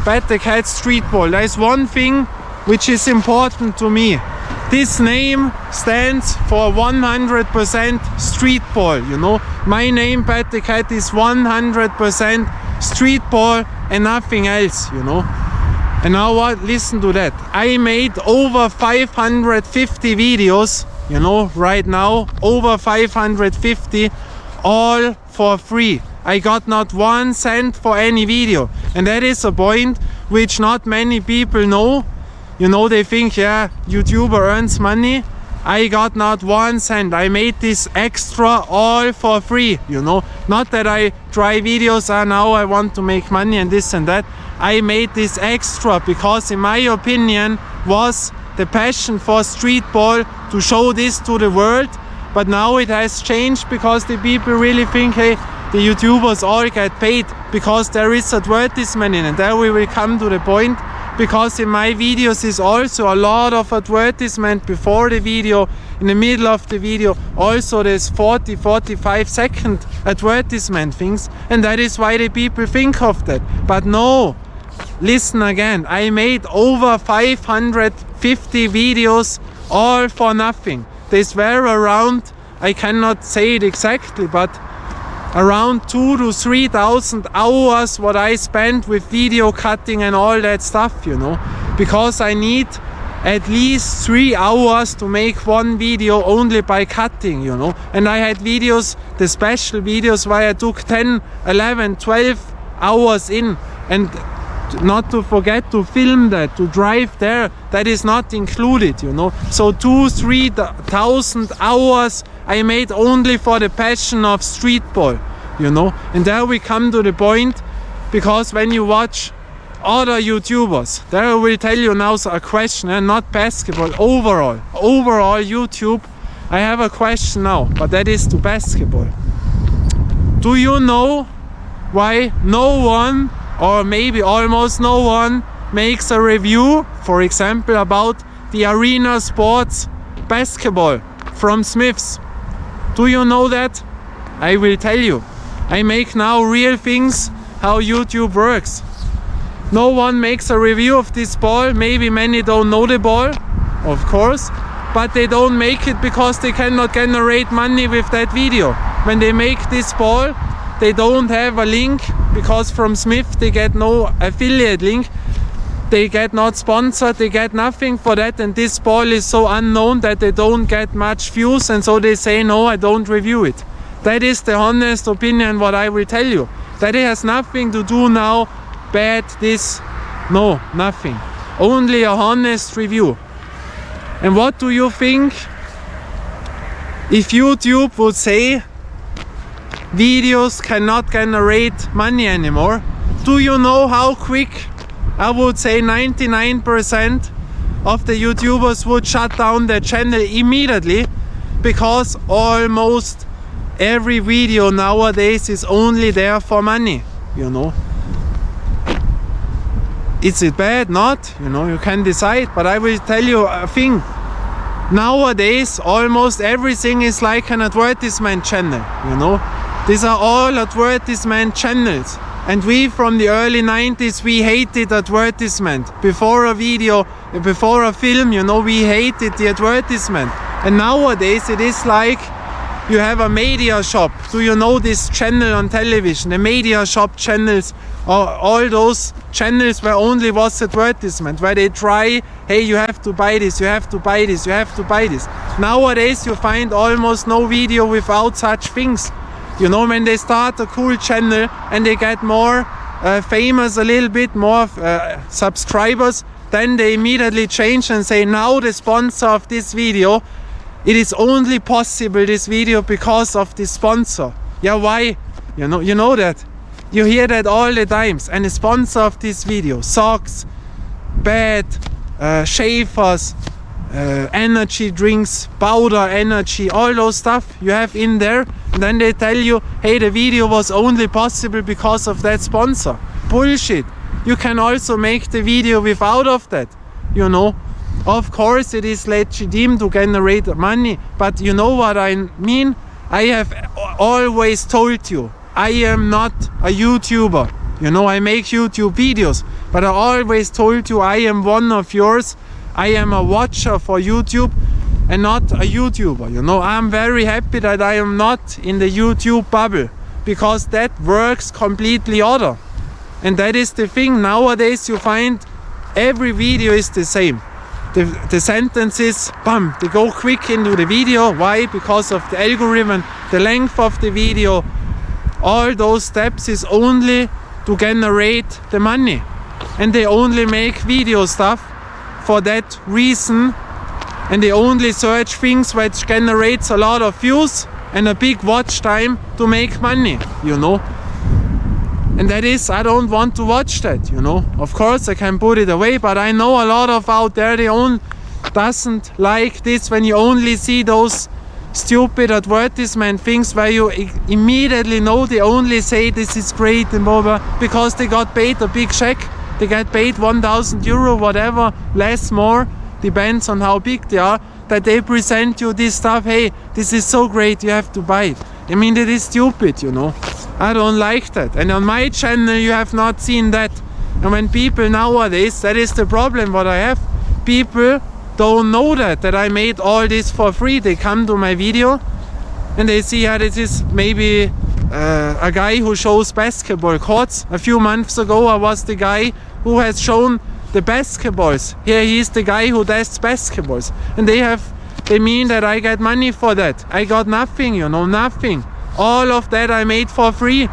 Streetball. There is one thing which is important to me. This name stands for 100% streetball, you know. My name, Pat the Cat, is 100% streetball and nothing else, you know. And now what? Listen to that. I made over 550 videos, you know, right now. Over 550, all for free. I got not 1 cent for any video. And that is a point which not many people know. You know, they think, yeah, YouTuber earns money. I got not 1 cent. I made this extra all for free, you know. Not that I try videos, now I want to make money and this and that. I made this extra because, in my opinion, was the passion for streetball to show this to the world. But now it has changed because the people really think, hey, the YouTubers all get paid because there is advertisement in it. There we will come to the point. Because in my videos is also a lot of advertisement before the video, in the middle of the video. Also there's 40-45 second advertisement things, and that is why the people think of that. But no, listen again, I made over 550 videos all for nothing. These were around, I cannot say it exactly, but around 2,000 to 3,000 hours what I spent with video cutting and all that stuff, you know, because I need at least 3 hours to make one video only by cutting, you know. And I had videos, the special videos, where I took 10, 11, 12 hours in, and not to forget to film that, to drive there, that is not included, you know. So 2,000-3,000 hours I made only for the passion of streetball, you know. And there we come to the point, because when you watch other YouTubers, there I will tell you now a question, and not basketball, overall YouTube, I have a question now, but that is to basketball. Do you know why no one, or maybe almost no one, makes a review, for example, about the Arena Sports basketball from Smiths? Do you know that? I will tell you. I make now real things, how YouTube works. No one makes a review of this ball. Maybe many don't know the ball, of course, but they don't make it because they cannot generate money with that video. When they make this ball, they don't have a link, because from Smith they get no affiliate link. They get not sponsored, they get nothing for that, and this ball is so unknown that they don't get much views, and so they say no, I don't review it. That is the honest opinion what I will tell you. That it has nothing to do now, bad, this, no, nothing. Only a honest review. And what do you think if YouTube would say videos cannot generate money anymore? Do you know how quick, I would say 99% of the YouTubers would shut down their channel immediately, because almost every video nowadays is only there for money, you know. Is it bad? Not, you know, you can decide, but I will tell you a thing. Nowadays almost everything is like an advertisement channel, you know. These are all advertisement channels, and we from the early 90s, we hated advertisement. Before a video, before a film, you know, we hated the advertisement. And nowadays it is like you have a media shop. Do you know this channel on television? The media shop channels, all those channels where only was advertisement, where they try, hey, you have to buy this, you have to buy this, you have to buy this. Nowadays you find almost no video without such things. You know, when they start a cool channel and they get more famous, a little bit more subscribers, then they immediately change and say, now the sponsor of this video, it is only possible, this video, because of the sponsor. Yeah, why? You know that. You hear that all the times. And the sponsor of this video, socks, bed, shavers, energy drinks, powder energy, all those stuff you have in there. And then they tell you, hey, the video was only possible because of that sponsor. Bullshit. You can also make the video without of that, you know. Of course it is legitimate to generate money, but you know what I mean? I have always told you, I am not a YouTuber. You know, I make YouTube videos, but I always told you I am one of yours. I am a watcher for YouTube and not a YouTuber. You know, I'm very happy that I am not in the YouTube bubble, because that works completely other. And that is the thing. Nowadays you find every video is the same. The sentences, bam, they go quick into the video. Why? Because of the algorithm, the length of the video. All those steps is only to generate the money. And they only make video stuff for that reason. And they only search things which generates a lot of views and a big watch time to make money, you know. And that is, I don't want to watch that, you know. Of course I can put it away, but I know a lot of out there, they doesn't like this when you only see those stupid advertisement things where you immediately know they only say this is great and blah blah, because they got paid a big check. They get paid 1,000 euro, whatever, less, more, depends on how big they are, that they present you this stuff, hey, this is so great, you have to buy it. I mean, that is stupid, you know. I don't like that. And on my channel you have not seen that. And when people nowadays, that is the problem what I have, people don't know that I made all this for free. They come to my video and they see, yeah, this is maybe a guy who shows basketball courts. A few months ago I was the guy who has shown the basketballs. Here he is the guy who tests basketballs. And they mean that I get money for that. I got nothing, you know, nothing. All of that I made for free.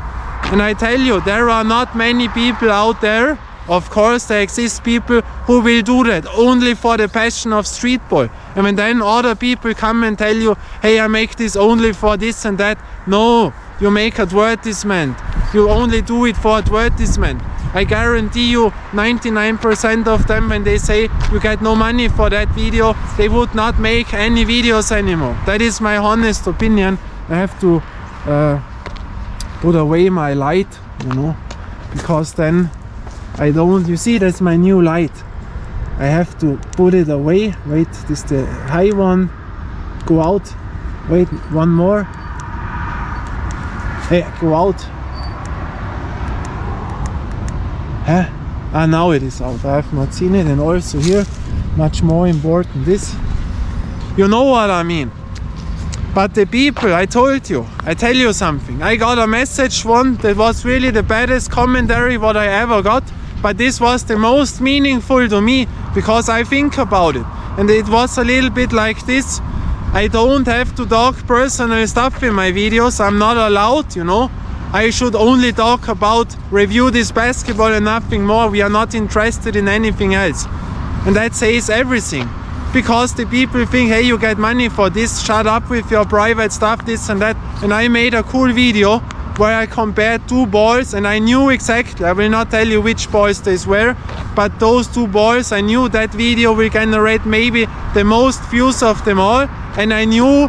And I tell you, there are not many people out there. Of course there exist people who will do that only for the passion of streetball. And when then other people come and tell you, hey, I make this only for this and that. No, you make advertisement. You only do it for advertisement. I guarantee you 99% of them, when they say you get no money for that video, they would not make any videos anymore. That is my honest opinion. I have to put away my light, you know, because then I don't, you see, that's my new light. I have to put it away. Wait, this is the high one. Go out. Wait, one more. Hey, go out. Huh? Ah, now it is out. I have not seen it. And also here, much more important, this. You know what I mean. But the people, I told you, I tell you something. I got a message one that was really the baddest commentary what I ever got. But this was the most meaningful to me, because I think about it. And it was a little bit like this. I don't have to talk personal stuff in my videos. I'm not allowed, you know. I should only talk about, review this basketball and nothing more. We are not interested in anything else. And that says everything. Because the people think, hey, you get money for this, shut up with your private stuff, this and that. And I made a cool video where I compared two balls, and I knew exactly, I will not tell you which balls these were, but those two balls, I knew that video will generate maybe the most views of them all. And I knew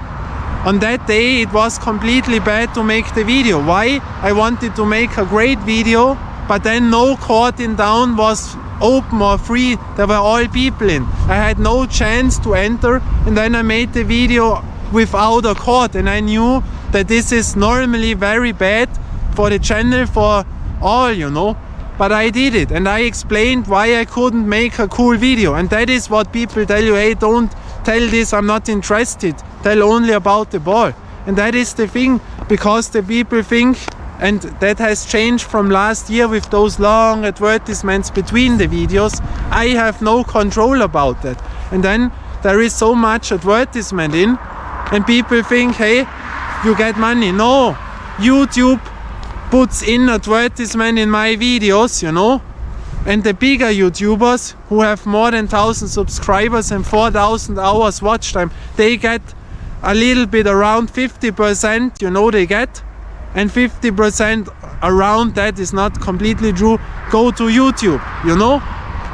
on that day it was completely bad to make the video. Why? I wanted to make a great video, but then no court in town was open or free. There were all people in. I had no chance to enter, and then I made the video without a court, and I knew that this is normally very bad for the channel, for all, you know. But I did it, and I explained why I couldn't make a cool video. And that is what people tell you, hey, don't tell this, I'm not interested, tell only about the ball. And that is the thing, because the people think, and that has changed from last year with those long advertisements between the videos. I have no control about that. And then there is so much advertisement in, and people think, hey, you get money. No, YouTube puts in advertisement in my videos, you know. And the bigger YouTubers who have more than 1,000 subscribers and 4,000 hours watch time, they get a little bit around 50%, you know, they get. And 50% around that is not completely true, go to YouTube, you know.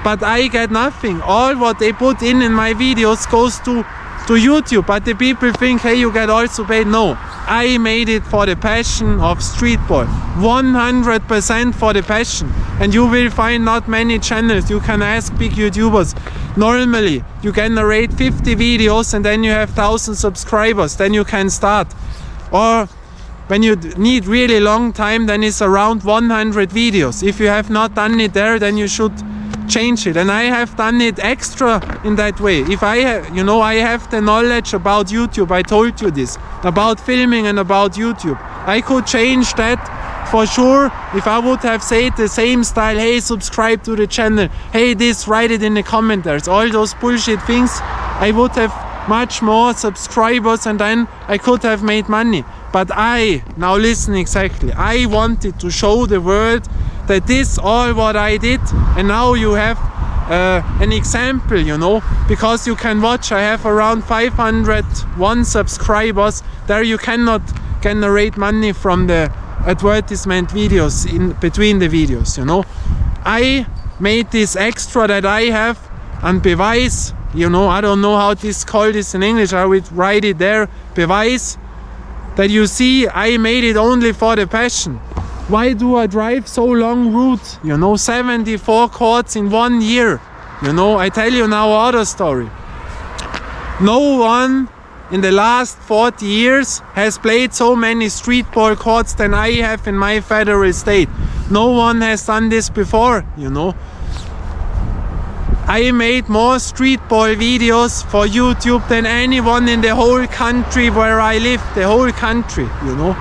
But I get nothing. All what they put in my videos goes to YouTube. But the people think, hey, you get also paid. No, I made it for the passion of streetball. 100% for the passion. And you will find not many channels. You can ask big YouTubers. Normally, you generate 50 videos and then you have 1,000 subscribers. Then you can start. Or when you need really long time, then it's around 100 videos. If you have not done it there, then you should change it. And I have done it extra in that way. If I have, you know, I have the knowledge about YouTube. I told you this, about filming and about YouTube. I could change that for sure if I would have said the same style, hey, subscribe to the channel, hey, this, write it in the commentaries, all those bullshit things. I would have much more subscribers and then I could have made money. But now listen exactly, I wanted to show the world that this all what I did, and now you have an example, you know, because you can watch. I have around 501 subscribers. There you cannot generate money from the advertisement videos in between the videos, you know. I made this extra that I have and Beweis, you know, I don't know how this called this in English, I would write it there, Beweis, that you see I made it only for the passion. Why do I drive so long route? You know, 74 courts in 1 year. You know, I tell you now other story. No one in the last 40 years has played so many streetball courts than I have in my federal state. No one has done this before, you know. I made more streetball videos for YouTube than anyone in the whole country where I live, the whole country, you know.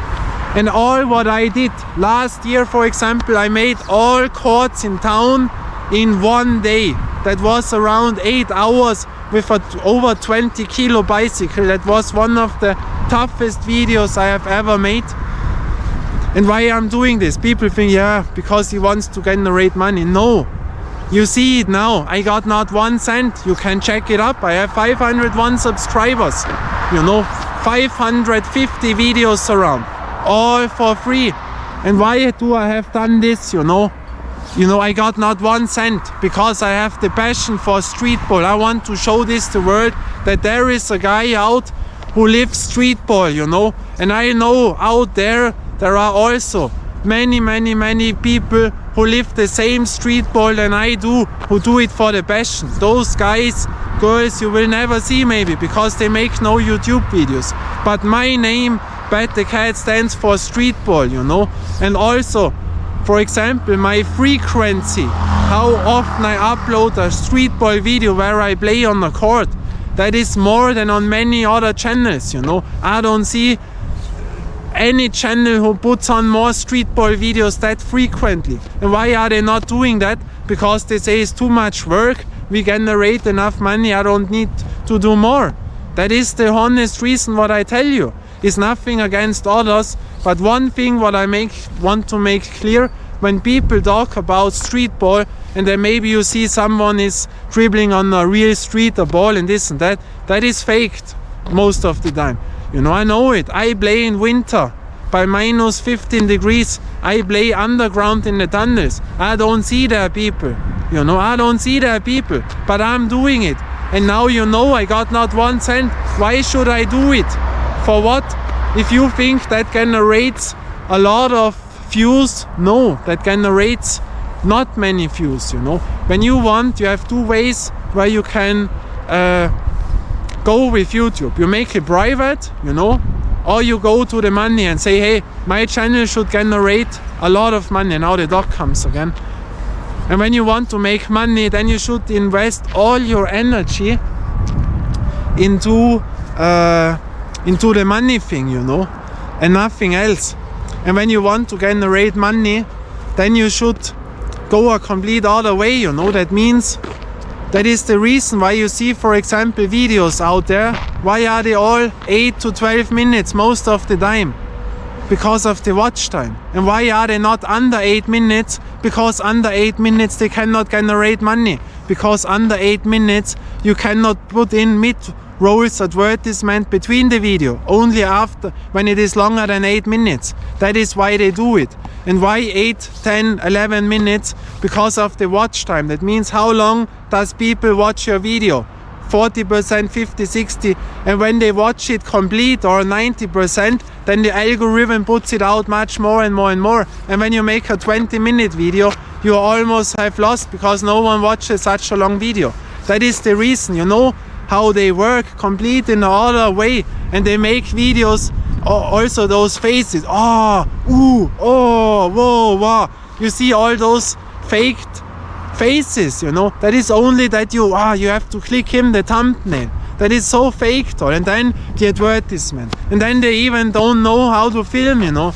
And all what I did last year, for example, I made all courts in town in 1 day. That was around 8 hours with a over 20 kilo bicycle. That was one of the toughest videos I have ever made. And why I'm doing this? People think, yeah, because he wants to generate money. No. You see it now, I got not 1 cent. You can check it up. I have 501 subscribers, you know, 550 videos around, all for free. And why do I have done this, you know? You know, I got not 1 cent because I have the passion for streetball. I want to show this to the world that there is a guy out who lives streetball, you know. And I know out there are also many people who live the same streetball than I do, who do it for the passion. Those guys, girls, you will never see maybe because they make no YouTube videos. But my name, Bat the Cat, stands for streetball, you know. And also, for example, my frequency, how often I upload a streetball video where I play on the court, that is more than on many other channels, you know. I don't see any channel who puts on more streetball videos that frequently. And why are they not doing that? Because they say it's too much work, we generate enough money, I don't need to do more. That is the honest reason what I tell you. It's nothing against others, but one thing what I want to make clear, when people talk about streetball and then maybe you see someone is dribbling on a real street, a ball and this and that, that is faked most of the time. You know, I know it. I play in winter by minus 15 degrees. I play underground in the tunnels. I don't see their people. You know, I don't see their people. But I'm doing it. And now you know I got not 1 cent. Why should I do it? For what? If you think that generates a lot of views, no, that generates not many views, you know. When you want, you have 2 ways where you can go with YouTube. You make it private, you know, or you go to the money and say, hey, my channel should generate a lot of money. Now the dog comes again. And when you want to make money, then you should invest all your energy into into the money thing, you know, and nothing else. And when you want to generate money, then you should go a complete other way, you know. That means that is the reason why you see, for example, videos out there. Why are they all 8 to 12 minutes most of the time? Because of the watch time. And why are they not under 8 minutes? Because under 8 minutes they cannot generate money. Because under 8 minutes you cannot put in mid-rolls advertisement between the video. Only after, when it is longer than 8 minutes. That is why they do it. And why 8, 10, 11 minutes? Because of the watch time. That means how long does people watch your video? 40%, 50, 60, and when they watch it complete or 90%, then the algorithm puts it out much more and more and more. And when you make a 20-minute video, you almost have lost because no one watches such a long video. That is the reason, you know, how they work complete in another way. And they make videos, also those faces, oh, ooh, oh, whoa, wow. You see all those faked faces, you know. That is only that you have to click him the thumbnail. That is so fake, and then the advertisement, and then they even don't know how to film, you know.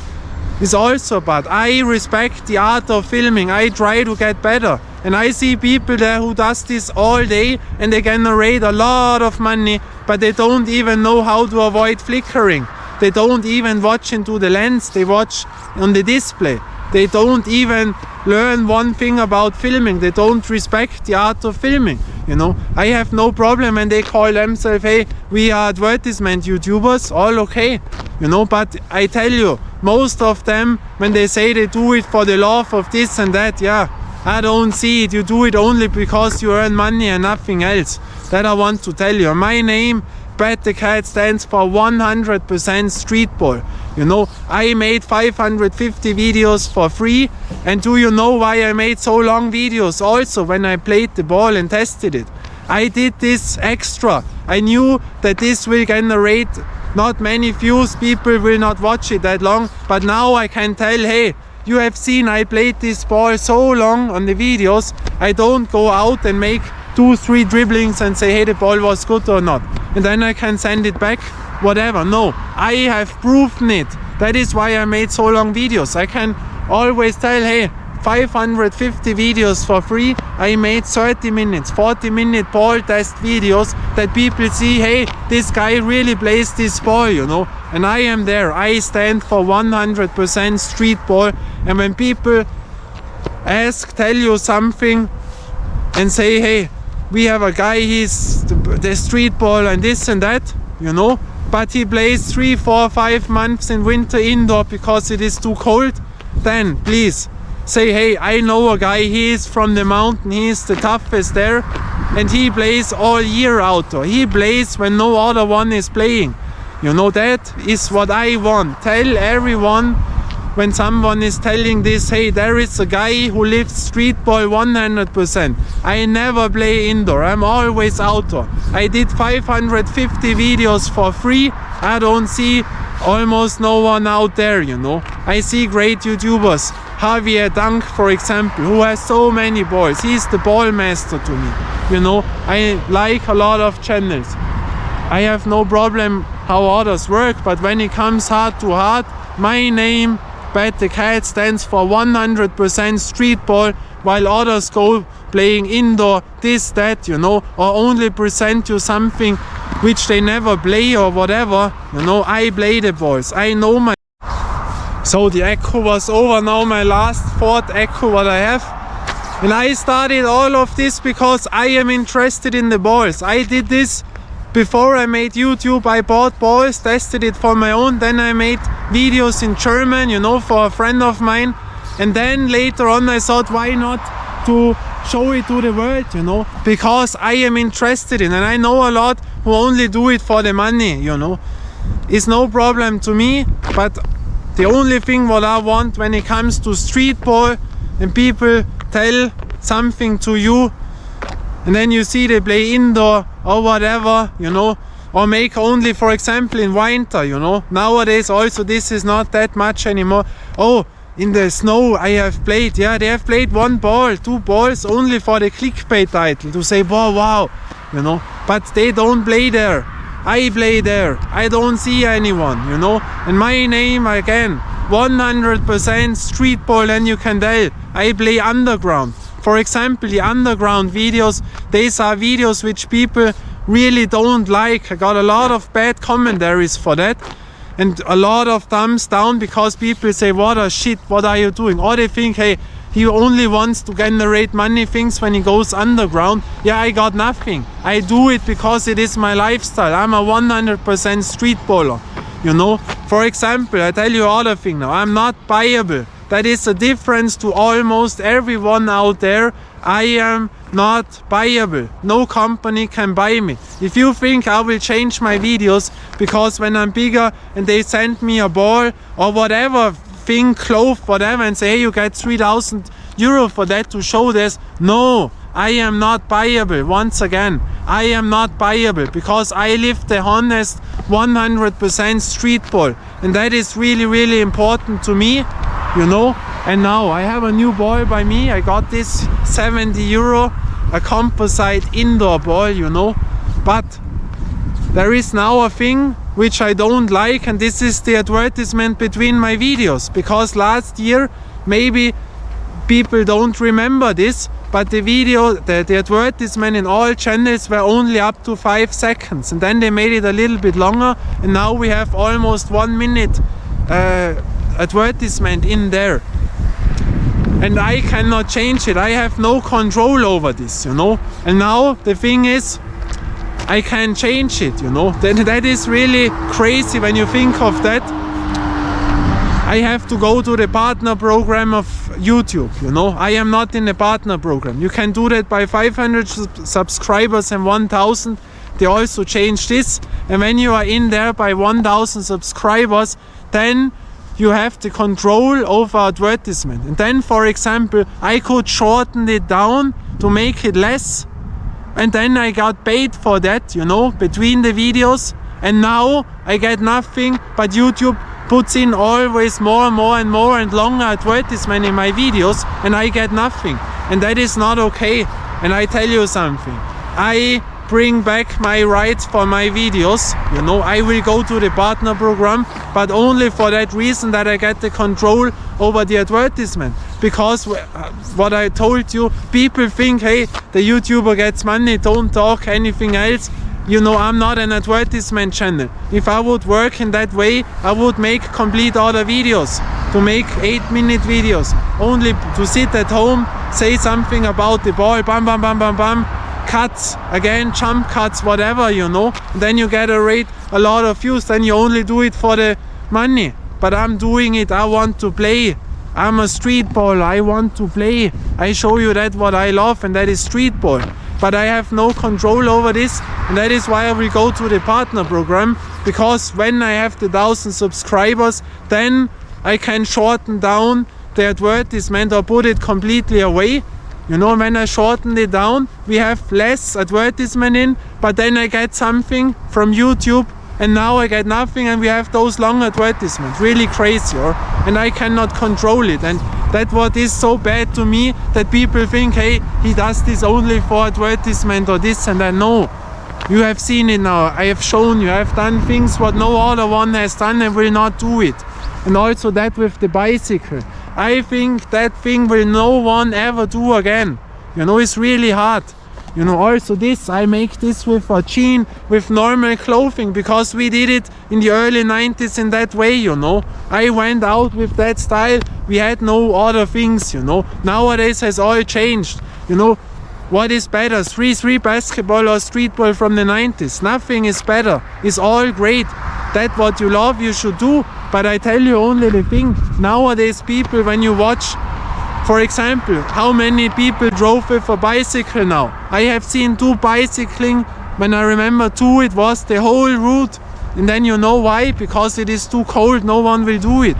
It's also bad. I respect the art of filming. I try to get better, and I see people there who does this all day and they generate a lot of money, but they don't even know how to avoid flickering. They don't even watch into the lens, they watch on the display. They don't even learn one thing about filming. They don't respect the art of filming, you know. I have no problem when they call themselves, hey, we are advertisement YouTubers, all okay, you know. But I tell you, most of them, when they say they do it for the love of this and that, yeah, I don't see it. You do it only because you earn money and nothing else. That I want to tell you. My name, Brad the Cat, stands for 100% streetball. You know, I made 550 videos for free. And do you know why I made so long videos? Also, when I played the ball and tested it, I did this extra. I knew that this will generate not many views. People will not watch it that long. But now I can tell, hey, you have seen I played this ball so long on the videos. I don't go out and make 2-3 dribblings and say, hey, the ball was good or not. And then I can send it back, whatever. No, I have proven it. That is why I made so long videos. I can always tell, hey, 550 videos for free. I made 30 minutes, 40-minute ball test videos that people see, hey, this guy really plays this ball, you know. And I am there. I stand for 100% street ball. And when people tell you something and say, hey, we have a guy, he's the street ball and this and that, you know, but he plays 3, 4, 5 months in winter indoor because it is too cold, then please say, hey, I know a guy, he is from the mountain, he is the toughest there, and he plays all year outdoor. He plays when no other one is playing. You know, that is what I want. Tell everyone when someone is telling this, hey, there is a guy who lives street ball 100%. I never play indoor, I'm always outdoor. I did 550 videos for free. I don't see almost no one out there, you know. I see great YouTubers, Javier Dunk, for example, who has so many balls. He's the ball master to me, you know. I like a lot of channels. I have no problem how others work, but when it comes heart to heart, my name, Pat the Cat, stands for 100% street ball, while others go playing indoor, this, that, you know, or only present you something which they never play or whatever, you know. I play the balls, I know my... So the echo was over now, my last fourth echo what I have. And I started all of this because I am interested in the balls. I did this before I made YouTube. I bought balls, tested it for my own, then I made videos in German, you know, for a friend of mine. And then later on I thought, why not to show it to the world, you know, because I am interested in, and I know a lot who only do it for the money, you know. It's no problem to me, but the only thing what I want when it comes to street ball, and people tell something to you and then you see they play indoor or whatever, you know, or make only, for example, in winter, you know. Nowadays also this is not that much anymore. Oh, in the snow I have played. Yeah, they have played 1 ball, 2 balls only for the clickbait title to say, wow, wow, you know, but they don't play there. I play there. I don't see anyone, you know. And my name again, 100% streetball, and you can tell I play underground. For example, the underground videos, these are videos which people really don't like. I got a lot of bad commentaries for that. And a lot of thumbs down because people say, what a shit, what are you doing? Or they think, hey, he only wants to generate money things when he goes underground. Yeah, I got nothing. I do it because it is my lifestyle. I'm a 100% street baller, you know. For example, I tell you other thing now, I'm not buyable. That is a difference to almost everyone out there. I am not buyable. No company can buy me. If you think I will change my videos because when I'm bigger and they send me a ball or whatever thing, clothes, whatever, and say, hey, you get 3,000 euro for that to show this. No, I am not buyable. Once again, I am not buyable because I live the honest 100% street ball. And that is really, really important to me, you know. And now I have a new ball by me. I got this 70 euro, a composite indoor ball, you know. But there is now a thing which I don't like, and this is the advertisement between my videos. Because last year, maybe people don't remember this, but the video, the advertisement in all channels were only up to 5 seconds. And then they made it a little bit longer, and now we have almost 1 minute advertisement in there. And I cannot change it. I have no control over this, you know. And now the thing is, I can change it, you know. That is really crazy when you think of that. I have to go to the partner program of YouTube, you know. I am not in the partner program. You can do that by 500 subscribers and 1,000. They also changed this. And when you are in there by 1,000 subscribers, then you have the control over advertisement. And then, for example, I could shorten it down to make it less. And then I got paid for that, you know, between the videos. And now I get nothing, but YouTube puts in always more and more and more and longer advertisement in my videos, and I get nothing. And that is not okay. And I tell you something, I bring back my rights for my videos, you know. I will go to the partner program, but only for that reason that I get the control over the advertisement. Because what I told you, people think, hey, the YouTuber gets money, don't talk anything else. You know, I'm not an advertisement channel. If I would work in that way, I would make complete other videos, to make 8-minute videos, only to sit at home, say something about the ball, bam, bam, bam, bam, bam, cuts, again, jump cuts, whatever, you know. And then you get a lot of views, then you only do it for the money. But I'm doing it, I want to play. I'm a street ball, I want to play. I show you that what I love, and that is street ball. But I have no control over this, and that is why I will go to the partner program, because when I have the 1,000 subscribers, then I can shorten down the advertisement or put it completely away. You know, when I shorten it down, we have less advertisement in, but then I get something from YouTube, and now I get nothing, and we have those long advertisements. Really crazy, and I cannot control it. And that's what is so bad to me, that people think, hey, he does this only for advertisement or this and that. No, you have seen it now. I have shown you, I have done things what no other one has done and will not do it. And also that with the bicycle. I think that thing will no one ever do again. You know, it's really hard. You know, also this, I make this with a jean, with normal clothing, because we did it in the early 90s in that way, you know. I went out with that style, we had no other things, you know. Nowadays has all changed, you know. What is better, 3-3 basketball or streetball from the 90s? Nothing is better, it's all great. That's what you love, you should do. But I tell you only the thing, nowadays people, when you watch, for example, how many people drove with a bicycle now? I have seen 2 bicycling. When I remember 2, it was the whole route. And then you know why? Because it is too cold, no one will do it,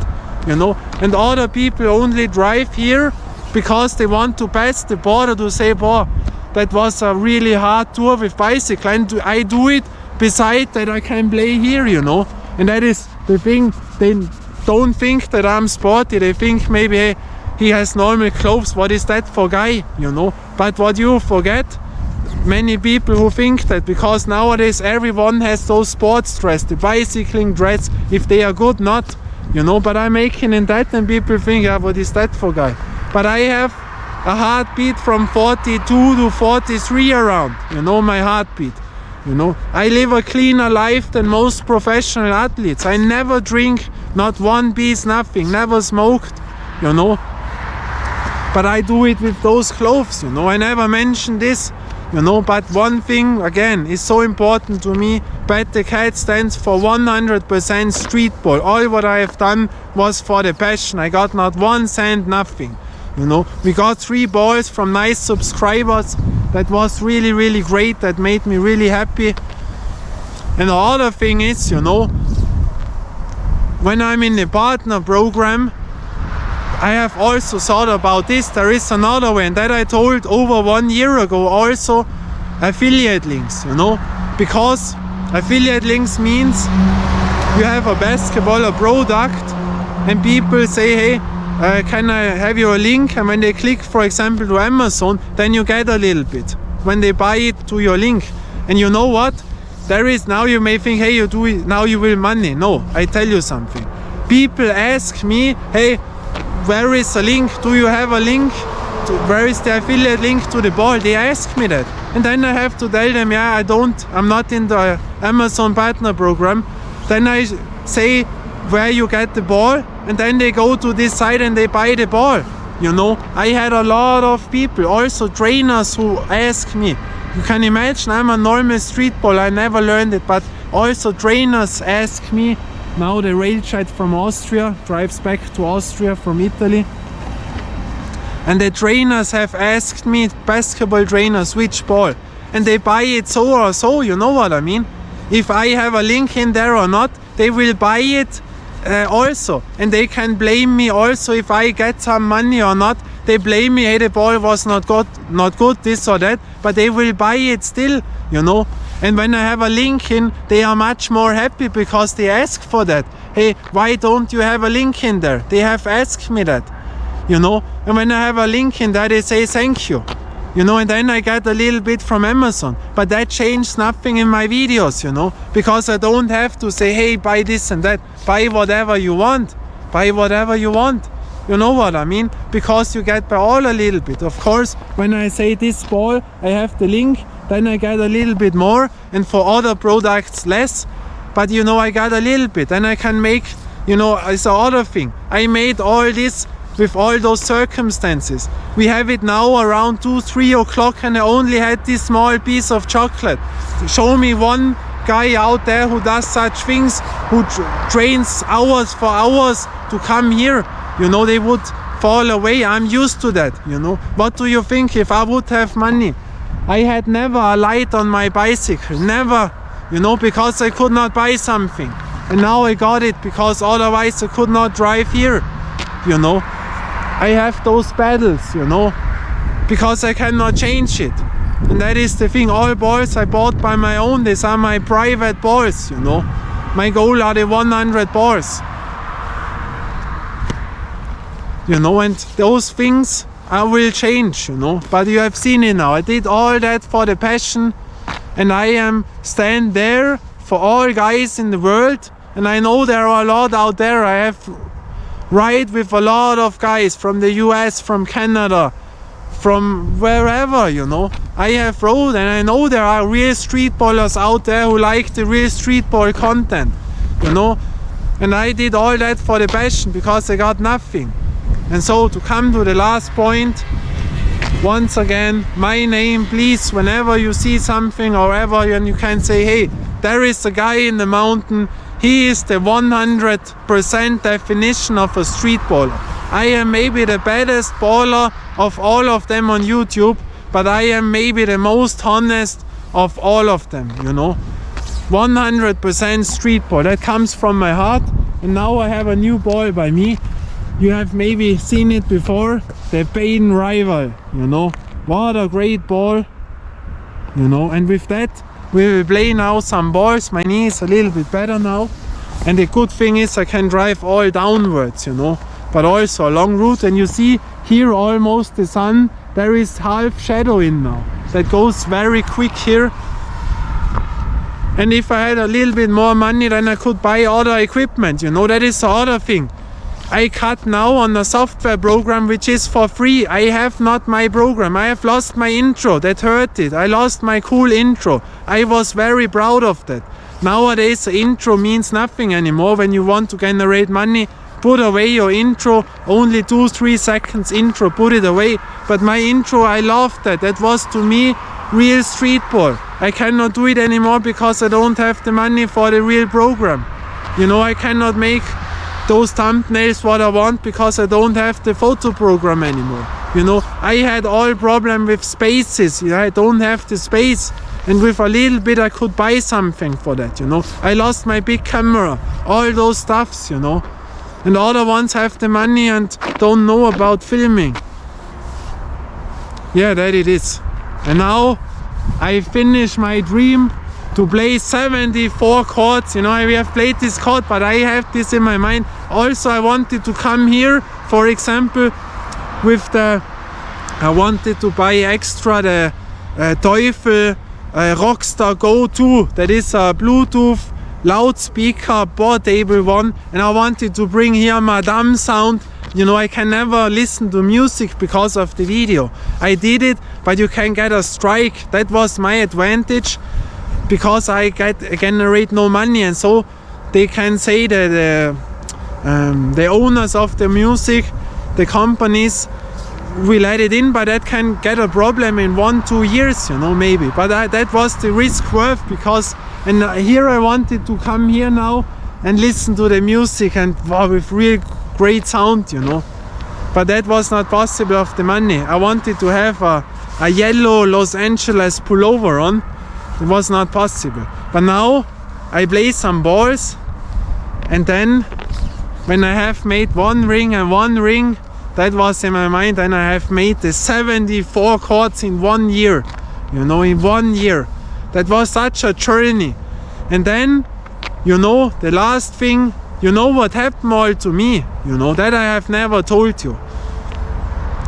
you know. And other people only drive here because they want to pass the border, to say, boy, that was a really hard tour with bicycle. And I do it beside that I can play here, you know. And that is the thing. They don't think that I'm sporty. They think maybe, hey, he has normal clothes, what is that for guy, you know. But what you forget, many people who think that, because nowadays everyone has those sports dress, the bicycling dress, if they are good, not, you know, but I'm making in that and people think, yeah, what is that for guy? But I have a heartbeat from 42 to 43 around, you know, my heartbeat. You know, I live a cleaner life than most professional athletes. I never drink, not one piece, nothing, never smoked, you know. But I do it with those clothes, you know. I never mentioned this, you know. But one thing, again, is so important to me. Bet the Cat stands for 100% streetball. All what I have done was for the passion. I got not 1 cent, nothing. You know, we got 3 balls from nice subscribers. That was really, really great. That made me really happy. And the other thing is, you know, when I'm in the partner program, I have also thought about this. There is another one that I told over 1 year ago, also affiliate links, you know, because affiliate links means you have a basketball, a product, and people say, hey, can I have your link? And when they click, for example, to Amazon, then you get a little bit when they buy it to your link. And you know what? There is, now you may think, hey, you do it, now you will money. No, I tell you something. People ask me, hey, where is the link? Do you have a link? Where is the affiliate link to the ball? They ask me that. And then I have to tell them, yeah, I'm not in the Amazon partner program. Then I say where you get the ball, and then they go to this site and they buy the ball. You know, I had a lot of people, also trainers, who ask me. You can imagine, I'm a normal street ball, I never learned it, but also trainers ask me. Now the rail jet from Austria drives back to Austria from Italy. And the trainers have asked me, basketball trainers, which ball. And they buy it so or so, you know what I mean? If I have a link in there or not, they will buy it also. And they can blame me also if I get some money or not. They blame me, hey, the ball was not good, this or that. But they will buy it still, you know. And when I have a link in, they are much more happy because they ask for that. Hey, why don't you have a link in there? They have asked me that, you know. And when I have a link in there, they say thank you, you know. And then I get a little bit from Amazon. But that changes nothing in my videos, you know. Because I don't have to say, hey, buy this and that. Buy whatever you want. Buy whatever you want. You know what I mean? Because you get by all a little bit. Of course, when I say this ball, I have the link. Then I get a little bit more, and for other products less. But you know, I got a little bit, and I can make, you know, it's the other thing. I made all this with all those circumstances. We have it now around 2-3 o'clock, and I only had this small piece of chocolate. Show me one guy out there who does such things, who trains hours for hours to come here. You know, they would fall away. I'm used to that, you know. What do you think if I would have money? I had never a light on my bicycle, never, you know, because I could not buy something. And now I got it because otherwise I could not drive here, you know. I have those pedals, you know, because I cannot change it. And that is the thing, all balls I bought by my own, these are my private balls, you know. My goal are the 100 balls. You know, and those things I will change, you know, but you have seen it now. I did all that for the passion, and I am stand there for all guys in the world, and I know there are a lot out there. I have ride with a lot of guys from the US, from Canada, from wherever, you know. I have rode, and I know there are real street ballers out there who like the real street ball content, you know, and I did all that for the passion because I got nothing. And so to come to the last point, once again, my name, please, whenever you see something or ever, and you can say, hey, there is a guy in the mountain, he is the 100% definition of a street baller. I am maybe the baddest baller of all of them on YouTube, but I am maybe the most honest of all of them, you know. 100% street ball, that comes from my heart. And now I have a new ball by me. You have maybe seen it before, the Pain Rival, you know. What a great ball, you know. And with that, we will play now some balls. My knee is a little bit better now. And the good thing is I can drive all downwards, you know. But also a long route. And you see here almost the sun, there is half shadow in now. that goes very quick here. And if I had a little bit more money, then I could buy other equipment, you know, that is the other thing. I cut now on a software program which is for free. I have not my program. I have lost my intro. That hurt it. I lost my cool intro. I was very proud of that. Nowadays the intro means nothing anymore. When you want to generate money, put away your intro. Only 2-3 seconds intro, put it away. But my intro, I loved that. That was to me real streetball. I cannot do it anymore because I don't have the money for the real program. You know, I cannot make those thumbnails what I want because I don't have the photo program anymore. You know, I had all problem with spaces. You know, I don't have the space, and with a little bit I could buy something for that. You know, I lost my big camera, all those stuffs. You know, and other ones have the money and don't know about filming. Yeah, that it is. And now I finish my dream to play 74 chords. You know, we have played this chord, but I have this in my mind. Also, I wanted to come here, for example, with the, I wanted to buy extra the Teufel Rockstar Go 2. That is a Bluetooth loudspeaker portable one, and I wanted to bring here Madame sound. You know, I can never listen to music because of the video. I did it, but you can get a strike. That was my advantage, because I generate no money, and so they can say that the owners of the music, the companies, will let it in, but that can get a problem in 1-2 years, you know, maybe. But that was the risk worth, because and here I wanted to come here now and listen to the music, and wow, with real great sound, you know. But that was not possible of the money. I wanted to have a yellow Los Angeles pullover on. It was not possible. But now I play some balls, and then when I have made one ring and one ring, that was in my mind, and I have made the 74 chords in 1 year. You know, in 1 year. That was such a journey. And then, you know, the last thing, you know what happened all to me? You know, that I have never told you.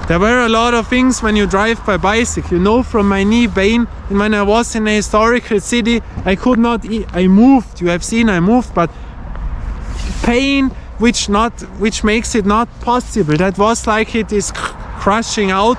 There were a lot of things when you drive by bicycle, you know, from my knee pain, and when I was in a historical city, I could not eat. I moved, you have seen I moved, but pain which makes it not possible. That was like it is crushing out.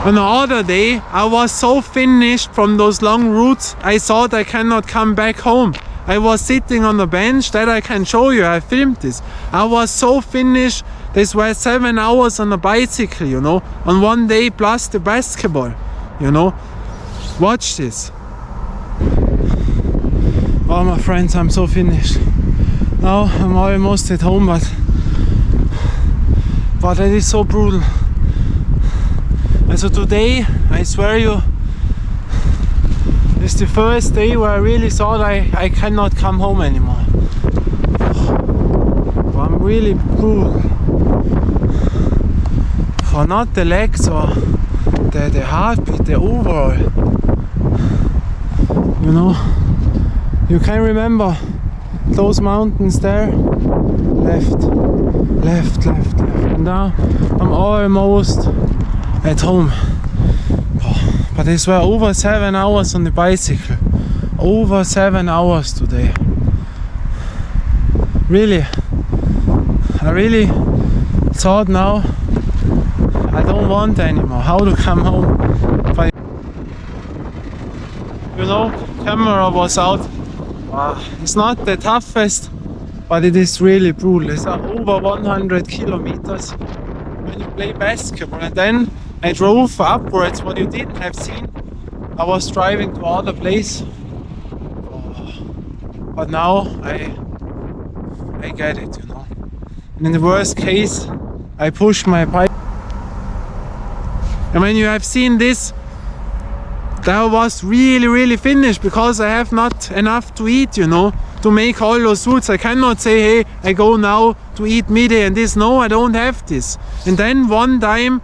On the other day, I was so finished from those long routes, I thought I cannot come back home. I was sitting on the bench, that I can show you, I filmed this. I was so finished. This was 7 hours on a bicycle, you know, on one day, plus the basketball, you know. Watch this. Oh, my friends, I'm so finished. Now I'm almost at home, but it is so brutal. And so today, I swear you, it's the first day where I really thought I cannot come home anymore. I'm really brutal. For not the legs or the heartbeat, the overall. You know, you can remember those mountains there. Left. And now I'm almost at home. But these were over 7 hours on the bicycle. Over 7 hours today. Really. I really thought now I don't want anymore how to come home. But you know, camera was out. It's not the toughest, but it is really brutal. It's over 100 kilometers when you play basketball. And then I drove upwards. What you didn't have seen, I was driving to other place. But now I get it, you know. And in the worst case, I push my bike. And when you have seen this, that was really finished, because I have not enough to eat, you know, to make all those routes. I cannot say, hey, I go now to eat midday and this. No, I don't have this. And then one time,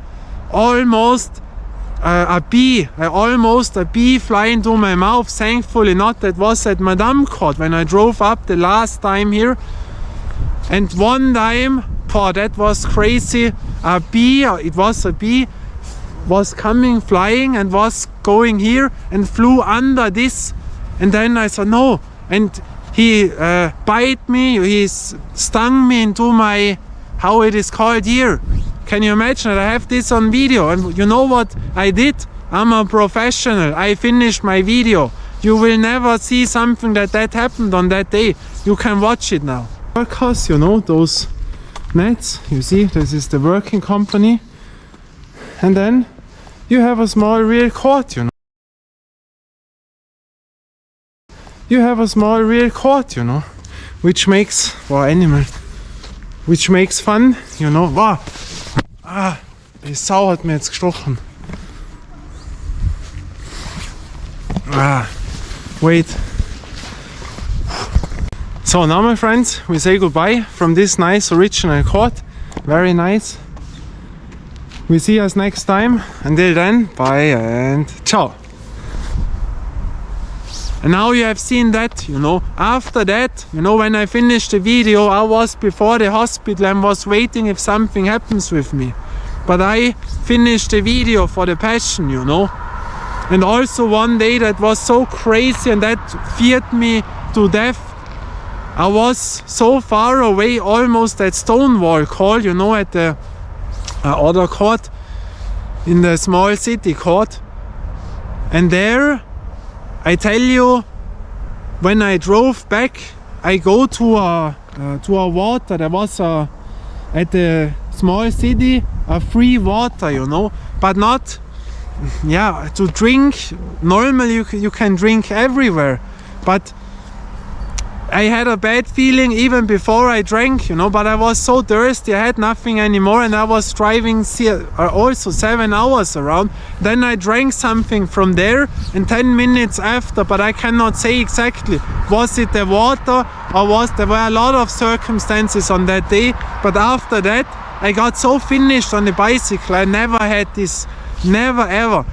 almost a bee fly into my mouth. Thankfully not. That was at Madame Court when I drove up the last time here. And one time, that was crazy. It was a bee, was coming flying and was going here and flew under this, and then I said no, and he bite me, he stung me into my, how it is called here. Can you imagine it? I have this on video, and you know what I did? I'm a professional. I finished my video. You will never see something that happened on that day. You can watch it now. Workers, you know, those nets, you see, this is the working company. And then you have a small real court, you know. You have a small real court, you know, which makes, which makes fun, you know. Wow. Die Sau hat mir jetzt gestochen. Wait. So now, my friends, we say goodbye from this nice original court. Very nice. We see us next time. Until then, bye and ciao. And now you have seen that, you know. After that, you know, when I finished the video, I was before the hospital and was waiting if something happens with me. But I finished the video for the passion, you know. And also one day that was so crazy and that feared me to death. I was so far away, almost at Stonewall Call, you know, at the other court, in the small city court. And there, I tell you, when I drove back, I go to a water. There was at the small city a free water, you know, but not, yeah, to drink. Normally you can drink everywhere, but I had a bad feeling even before I drank, you know, but I was so thirsty, I had nothing anymore, and I was driving also 7 hours around. Then I drank something from there, and 10 minutes after, but I cannot say exactly, was it the water or there were a lot of circumstances on that day, but after that I got so finished on the bicycle. I never had this, never ever.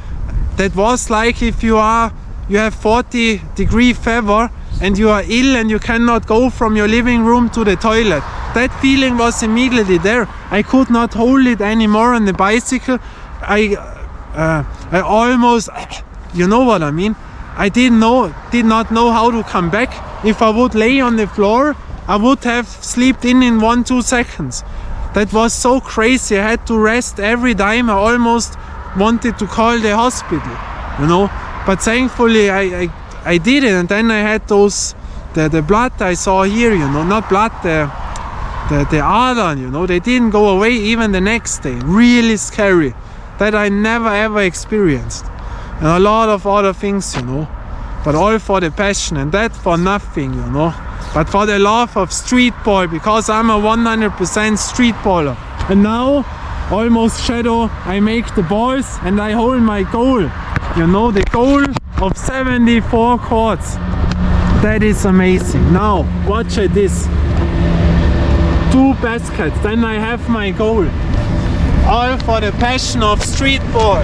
That was like if you have 40-degree fever and you are ill and you cannot go from your living room to the toilet. That feeling was immediately there. I could not hold it anymore on the bicycle. I almost, you know what I mean? I did not know how to come back. If I would lay on the floor, I would have slept in 1-2 seconds. That was so crazy. I had to rest every time. I almost wanted to call the hospital, you know. But thankfully I did it, and then I had the blood I saw here, you know, not blood, the adern, you know, they didn't go away even the next day. Really scary. That I never ever experienced. And a lot of other things, you know, but all for the passion, and that for nothing, you know, but for the love of streetball, because I'm a 100% streetballer. And now, almost shadow, I make the balls and I hold my goal. You know, the goal of 74 courts. That is amazing. Now, watch this. 2 baskets, then I have my goal. All for the passion of streetball.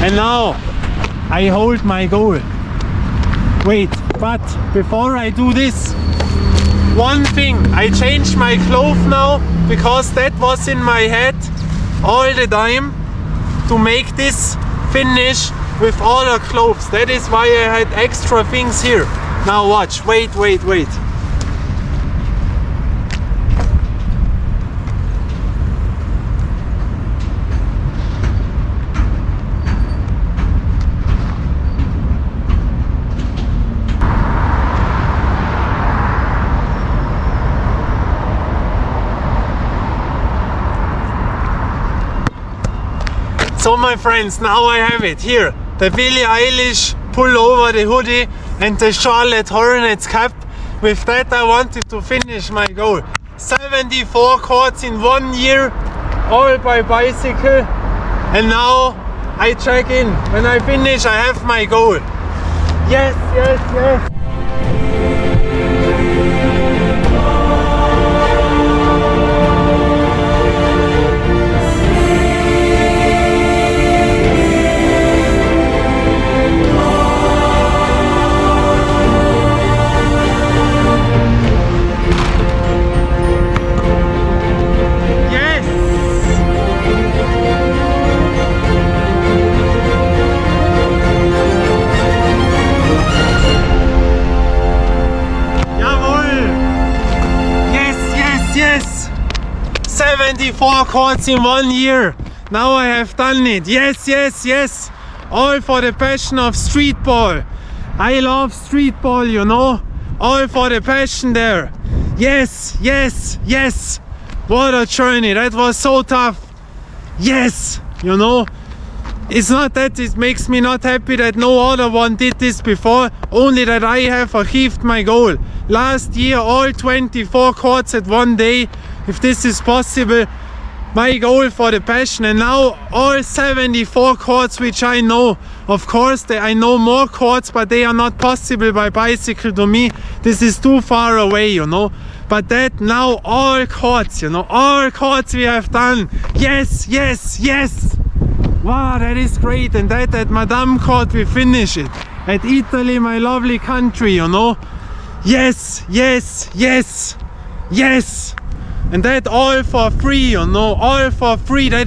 And now I hold my goal. Wait, but before I do this, one thing, I changed my clothes now because that was in my head all the time, to make this finish with all the clothes. That is why I had extra things here. Now watch, wait. So my friends, now I have it here. The Billie Eilish pull over the hoodie and the Charlotte Hornets cap. With that I wanted to finish my goal. 74 courts in 1 year, all by bicycle. And now I check in. When I finish I have my goal. Yes. 74 courts in 1 year. Now I have done it. Yes, yes, yes. All for the passion of streetball. I love streetball, you know. All for the passion there. Yes, yes, yes. What a journey. That was so tough. Yes, you know. It's not that it makes me not happy that no other one did this before, only that I have achieved my goal. Last year, all 24 courts at one day, if this is possible, my goal for the passion. And now all 74 courts which I know. Of course, I know more courts, but they are not possible by bicycle to me. This is too far away, you know. But that now all courts, you know, all courts we have done. Yes, yes, yes. Wow, that is great. And that at Madame Court we finish it. At Italy, my lovely country, you know. Yes, yes, yes, yes. And that all for free, you know, all for free. That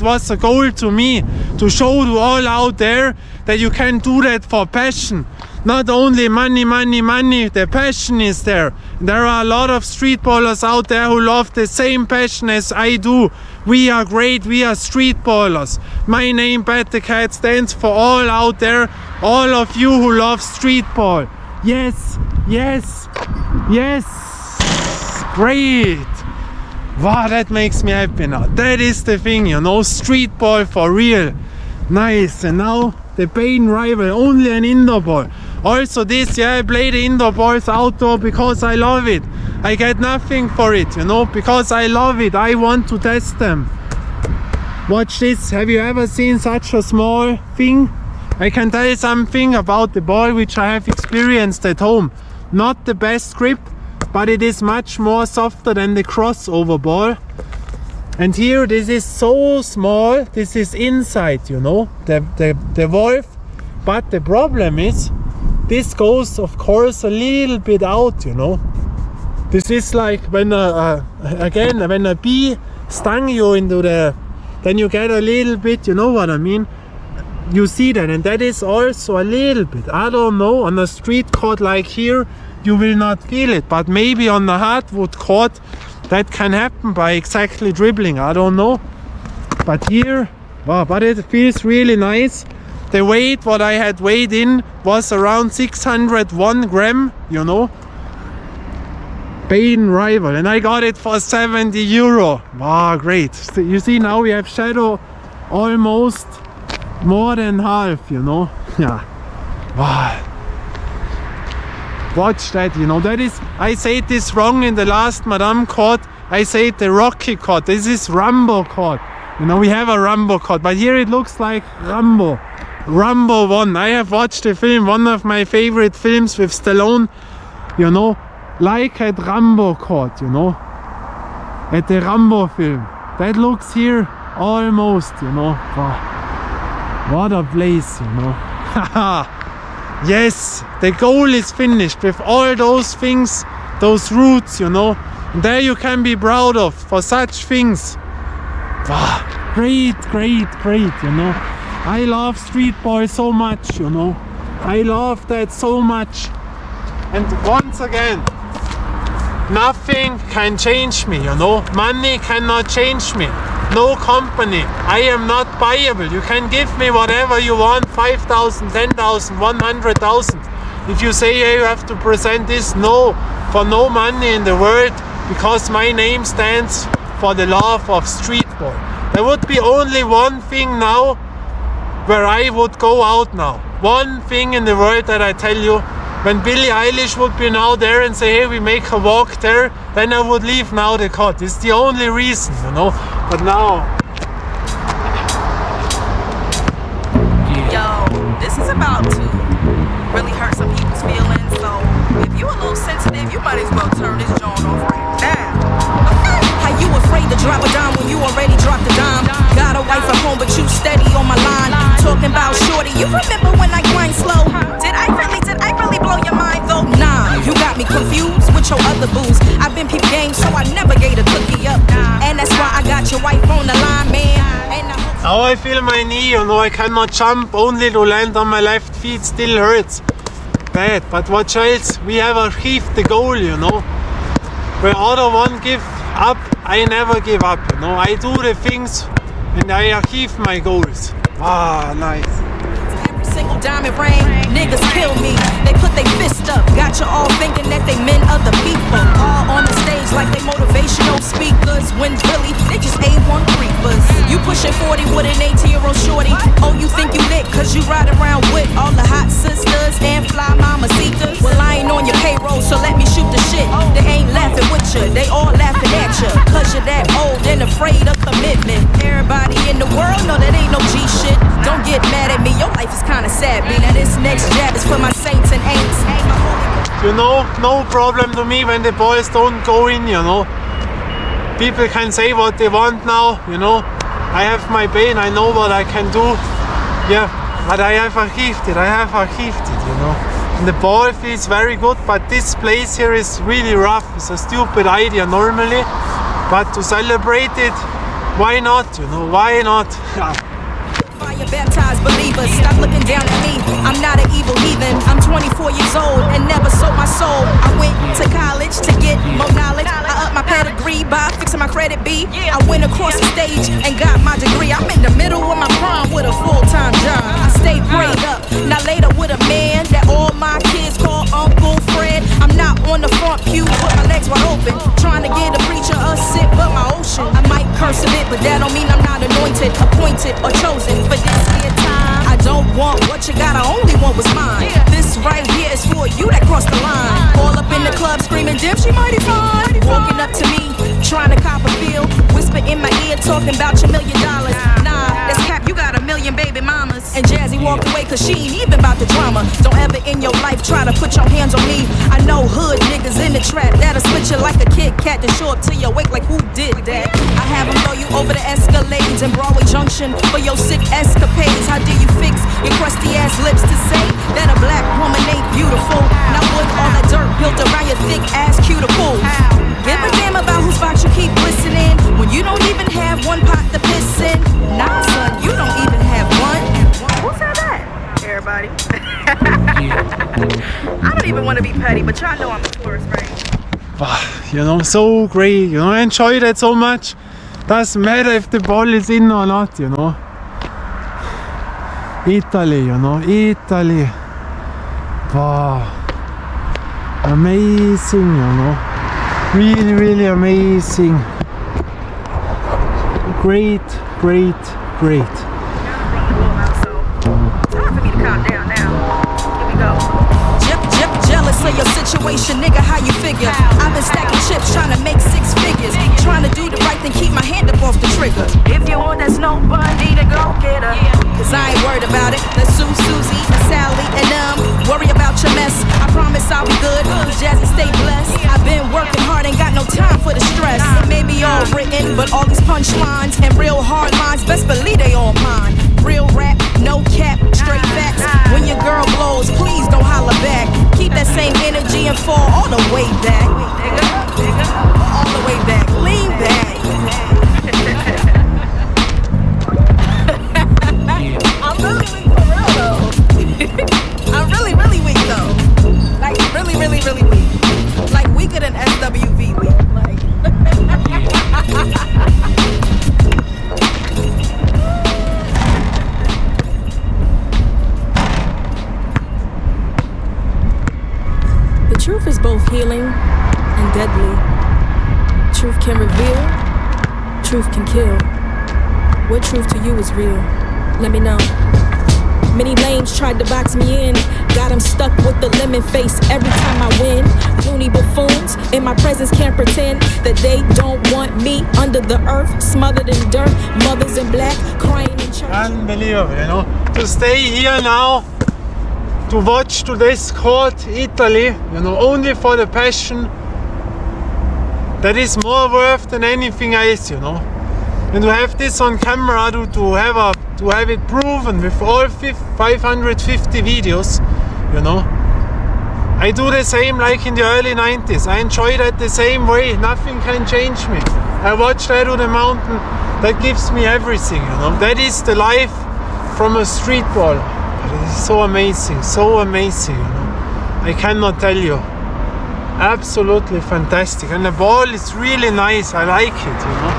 was a goal to me, to show to all out there that you can do that for passion. Not only money, money, money, the passion is there. There are a lot of street ballers out there who love the same passion as I do. We are great, we are street ballers. My name, Pat the Cat, stands for all out there, all of you who love street ball. Yes, yes, yes, great. Wow, that makes me happy now. That is the thing, you know, street ball for real. Nice. And now the Baden rival, only an indoor ball. Also this, yeah, I play the indoor balls outdoor because I love it. I get nothing for it, you know, because I love it. I want to test them. Watch this. Have you ever seen such a small thing? I can tell you something about the ball which I have experienced at home. Not the best grip, but it is much more softer than the crossover ball. And here this is so small, this is inside, you know, the valve. But the problem is, this goes of course a little bit out, you know. This is like when when a bee stung you into then you get a little bit, you know what I mean? You see that, and that is also a little bit, I don't know, on a street court like here, you will not feel it, but maybe on the hardwood court, that can happen by exactly dribbling, I don't know. But here, wow, but it feels really nice. The weight, what I had weighed in, was around 601 gram, you know. Baden rival, and I got it for 70 euro. Wow, great. So you see, now we have shadow almost more than half, you know. Yeah. Wow. Watch that, you know, that is, I said this wrong in the last Madame Court. I said the Rocky Court. This is Rambo Court. You know, we have a Rambo Court, but here it looks like Rambo. Rambo 1. I have watched the film, one of my favorite films with Stallone, you know, like at Rambo Court, you know, at the Rambo film. That looks here almost, you know. Wow. What a place, you know. Haha. Yes, the goal is finished with all those things, those routes, you know. And there you can be proud of for such things. Wow. Great, great, great, you know. I love street ball so much, you know. I love that so much. And once again, nothing can change me, you know. Money cannot change me. No company. I am not buyable. You can give me whatever you want, 5,000, 10,000, 100,000. If you say, hey, you have to present this, no, for no money in the world, because my name stands for the love of streetball. There would be only one thing now where I would go out now. One thing in the world that I tell you, when Billie Eilish would be now there and say, hey, we make a walk there, then I would leave now the court. It's the only reason, you know. But now... Yo, this is about to really hurt some people's feelings, so if you're a little sensitive, you might as well turn this joint off right now. Okay? How you afraid to drop a dime when you already dropped a dime? Got a wife at home, but you steady on my line. Talking about shorty, you remember when I grind slow? Did I really blow your mind though? Nah, you got me confused with your other booze. I've been peep game, so I never gave a cookie up. And that's why I got your wife on the line, man. Now I feel my knee, you know, I cannot jump, only to land on my left feet still hurts. Bad, but what else? We have achieved the goal, you know. Where other one give up, I never give up, you know. I do the things and I achieve my goals. Ah, nice. Every single diamond ring, niggas kill me. They put their fist up, got you all thinking that they meant other people. All on the stage like they motivational speakers, when really they just A1 creepers. You pushing 40 with an 18-year-old shorty. Oh, you think you lit cause you ride around with all the hot sisters and fly mamacitas. Well, I ain't on your payroll, so let me shoot the shit. They ain't laughing with you, they all laughing at you, cause you're that old and afraid of commitment. Everybody in the world know that ain't no G shit. Don't get mad at me, your life is kinda sad, B. Now this next jab is for my saints and ain'ts. You know, no problem to me when the balls don't go in, you know. People can say what they want now, you know. I have my pain, I know what I can do. Yeah, but I have achieved it, you know. And the ball feels very good, but this place here is really rough. It's a stupid idea normally, but to celebrate it, why not, you know, why not? Fire baptized believers, stop looking down at me. I'm not an evil heathen. I'm 24 years old and never sold my soul. I went to college to get more knowledge. I upped my pedigree by fixing my credit B. I went across the stage and got my degree. I'm in the middle of my prime with a full-time job. I stayed prayed up, now later with a man that all my kids call Uncle Fred. I'm not on the front pew with my legs wide open, trying to get a preacher a sip but my ocean. I might curse a bit, but that don't mean I'm not anointed, appointed, or chosen for this here time. I don't want what you got, I only want what's mine. This right here is for you that crossed the line. All up in the club screaming, Div, she mighty fine. Walking up to me, trying to cop a feel, whisper in my ear, talking about your $1 million. Nah, that's cap, you got 1 million baby mamas. And Jazzy walked away cause she ain't even about the drama. Don't ever in your life try to put your hands on me. I know hood niggas in the trap that'll split you like a Kit Kat and show up to your wake like who did that? I have them throw you over the Escalades in Broadway Junction for your sick escapades. How do you fix your crusty ass lips to say that a black woman ain't beautiful? Now what all that dirt built around your thick ass cuticles? Give a damn about whose spot you keep listening when you don't even have one pot to piss in. Nah, son, you don't even have one. Who said that? Everybody. I don't even want to be petty, but y'all know I'm a tourist, right? You know, so great, you know, I enjoy that so much. Doesn't matter if the ball is in or not, you know. Italy, you know, Italy. Wow. Amazing, you know. Really, really amazing. Great, great, great. Time for me to calm down now. Here we go. Jealous of your situation, nigga, how you figure? I've been stacking chips, trying to make 6 figures, trying to do the right thing, keep my hand up off the trigger. If you want that snow bunny to go get her. Cause I ain't worried about it. Let's sue Susie and Sally and worry about your mess. I promise I'll be good, cause Jazzy stay blessed. I've been working hard, ain't got no time for the stress. It may be all written, but all these punchlines and real hard lines, best believe they all mine. Real rap, no cap, straight facts. When your girl blows, please don't holler back. Keep that same energy and fall all the way back. All the way back, lean back. I'm really weak for real though. I'm really, really weak though. Like really, really, really weak. Like weaker than SWV weak. Like. The truth is both healing and deadly. Truth can reveal, truth can kill. What truth to you is real? Let me know. Many lames tried to box me in, got them stuck with the lemon face every time I win. Loony buffoons in my presence can't pretend that they don't want me under the earth, smothered in dirt, mothers in black crying in church. Unbelievable, you know, to stay here now, to watch today's court, Italy, you know, only for the passion. That is more worth than anything else, you know. And to have this on camera, to have it proven with all 550 videos, you know. I do the same like in the early 90s. I enjoy that the same way. Nothing can change me. I watch that on the mountain. That gives me everything, you know. That is the life from a street baller. It is so amazing, you know. I cannot tell you. absolutely fantastic. And the ball is really nice. I like it, you know.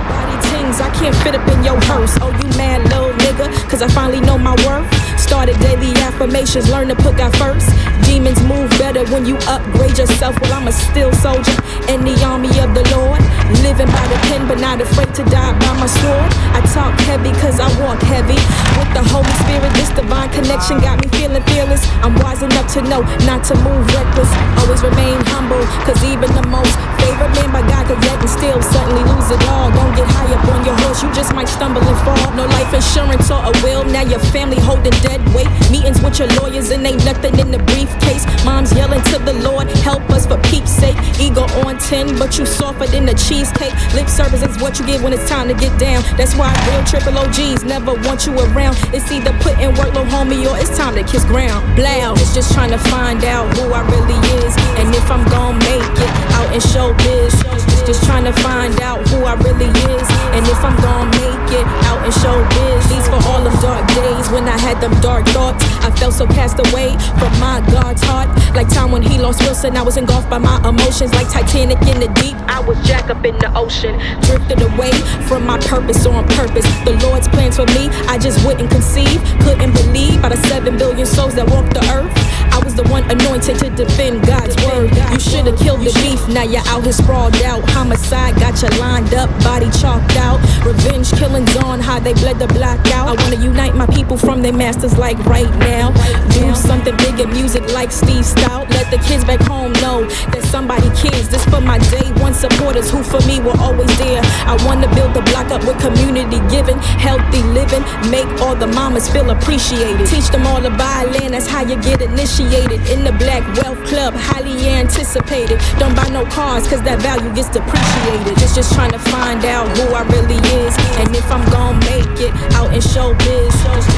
Body tings, I can't fit up in your hearse. Oh, you mad little nigga, cause I finally know my worth. Started daily affirmations, learn to put God first. Demons move better when you upgrade yourself. Well, I'm a still soldier in the army of the Lord. Living by the pen, but not afraid to die by my sword. I talk heavy cause I walk heavy. With the Holy Spirit, this divine connection got me feeling fearless. I'm wise enough to know not to move reckless. Always remain humble, cause even the most favorite man by God could yet and still suddenly lose it all. Don't get high up on your horse, you just might stumble and fall. No life insurance or a will, now your family holding dead weight. Meetings with your lawyers and ain't nothing in the briefcase. Mom's yelling to the Lord, help us for peeps sake. Ego on 10, but you softer than the cheesecake. Lip service is what you get when it's time to get down. That's why real triple OGs never want you around. It's either put in work, little homie, or it's time to kiss ground. Blow, it's just trying to find out who I really is, and if I'm gon' make it out in showbiz. It's just trying to find out who I really is, and if I'm gon' make it out in showbiz. These for all them dark days when I had them dark thoughts. I felt so cast away from my God's heart. Like time when he lost Wilson, I was engulfed by my emotions. Like Titanic in the deep, I was Jack up in the ocean. Drifted away from my purpose on purpose. The Lord's plans for me, I just wouldn't conceive. Couldn't believe out of 7 billion souls that walk the earth, I was the one anointed to defend God's word. You should've killed the beef, now you're out here sprawled out. Homicide got you lined up, body chalked out. Revenge killings on how they bled the block out. I wanna unite my people from their masters like right now. Do something big in music like Steve Stout. Let the kids back home know that somebody cares. This for my day one supporters who for me were always there. I wanna build the block up with community giving, healthy living, make all the mamas feel appreciated. Teach them all to buy land, that's how you get initiated. In the Black Wealth Club, highly anticipated. Don't buy no cars, cause that value gets depreciated. Just trying to find out who I really is, and if I'm gon' make it out in showbiz.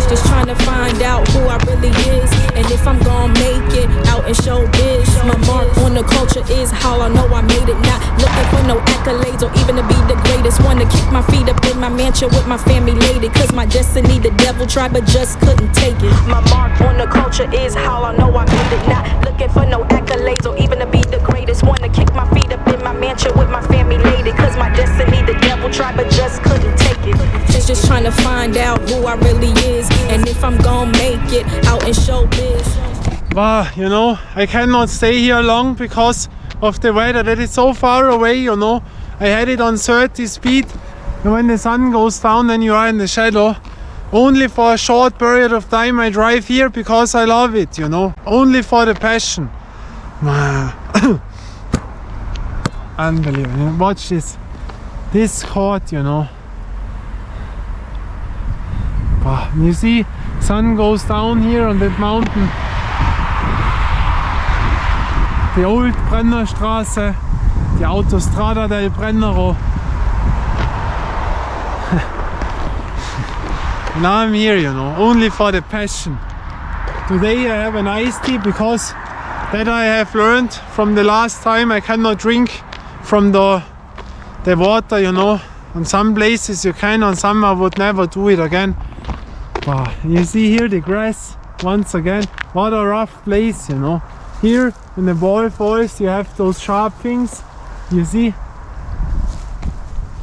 Just trying to find out who I really is, and if I'm gon' make it out in showbiz. My mark on the culture is how I know I made it. Not looking for no accolades or even to be the greatest. Wanna kick my feet up in my mansion with my family lady, cause my destiny the devil tried but just couldn't take it. My mark on the culture is how I know I made it. Not looking for no accolades or even to be the greatest. Wanna kick my feet up in my mansion with my family lady, cause my destiny the devil tried but just couldn't take it. Just trying to find out who I really is, and if I'm gon' make it out in showbiz. Wow, you know, I cannot stay here long because of the weather. That is so far away, you know. I had it on 30 speed, and when the sun goes down then you are in the shadow. Only for a short period of time I drive here because I love it, you know. Only for the passion. Unbelievable. Watch this court, you know. Wow. You see, sun goes down here on that mountain. The old Brennerstraße, the Autostrada del Brennero. Now I'm here, you know, only for the passion. Today I have an iced tea because that I have learned from the last time. I cannot drink from the water, you know. On some places you can, on some I would never do it again. Wow. You see here the grass once again. What a rough place, you know. Here in the ball forest you have those sharp things, you see.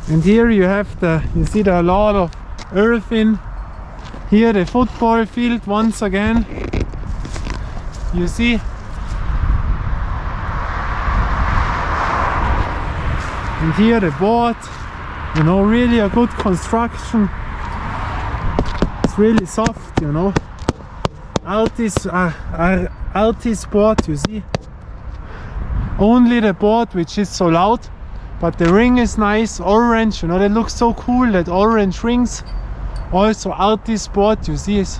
And here you have you see there are a lot of earth in. Here the football field once again, you see. And here the board, you know, really a good construction. It's really soft, you know. Altis board, you see. Only the board which is so loud, but the ring is nice, orange, you know, that looks so cool, that orange rings. Also Altis board, you see, is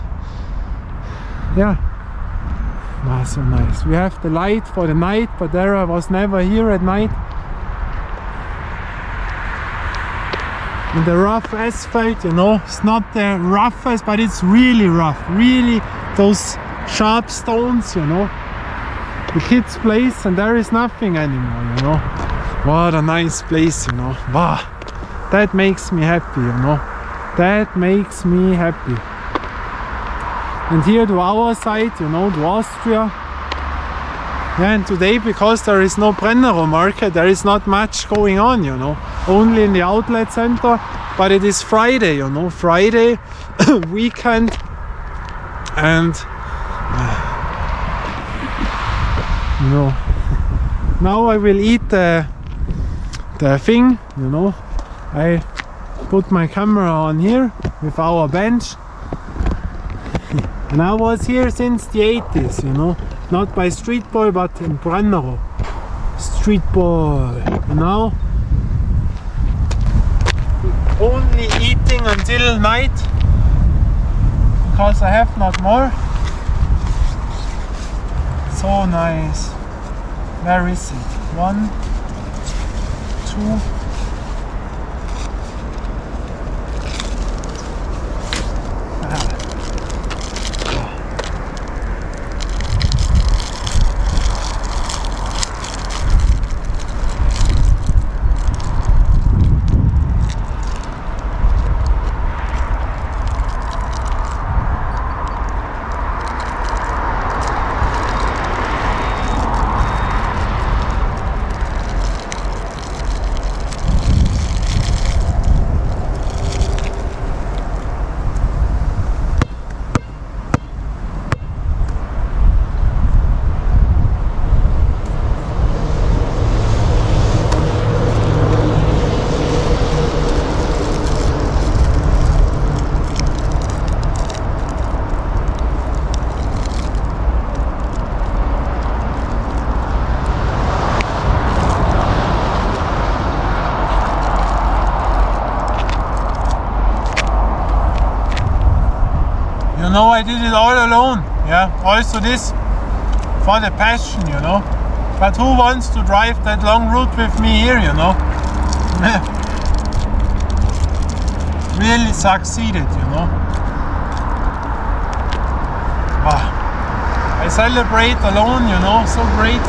yeah, so nice. We have the light for the night, but there I was never here at night. And the rough asphalt, you know, it's not the roughest, but it's really rough, really those sharp stones, you know. The kids' place, and there is nothing anymore, you know. What a nice place, you know. Wow, that makes me happy, you know. That makes me happy. And here to our side, you know, to Austria. Yeah, and today, because there is no Brennero market, there is not much going on, you know. Only in the outlet center, but it is Friday, you know, Friday, weekend, and you know, now I will eat the thing, you know. I put my camera on here with our bench, and I was here since the 80s, you know. Not by Streetball, but in Brennero. Streetball. And now only eating until night because I have not more. So nice. Where is it? 1, 2. You know, I did it all alone, yeah, also this for the passion, you know, but who wants to drive that long route with me here, you know? Really succeeded, you know. I celebrate alone, you know, so great.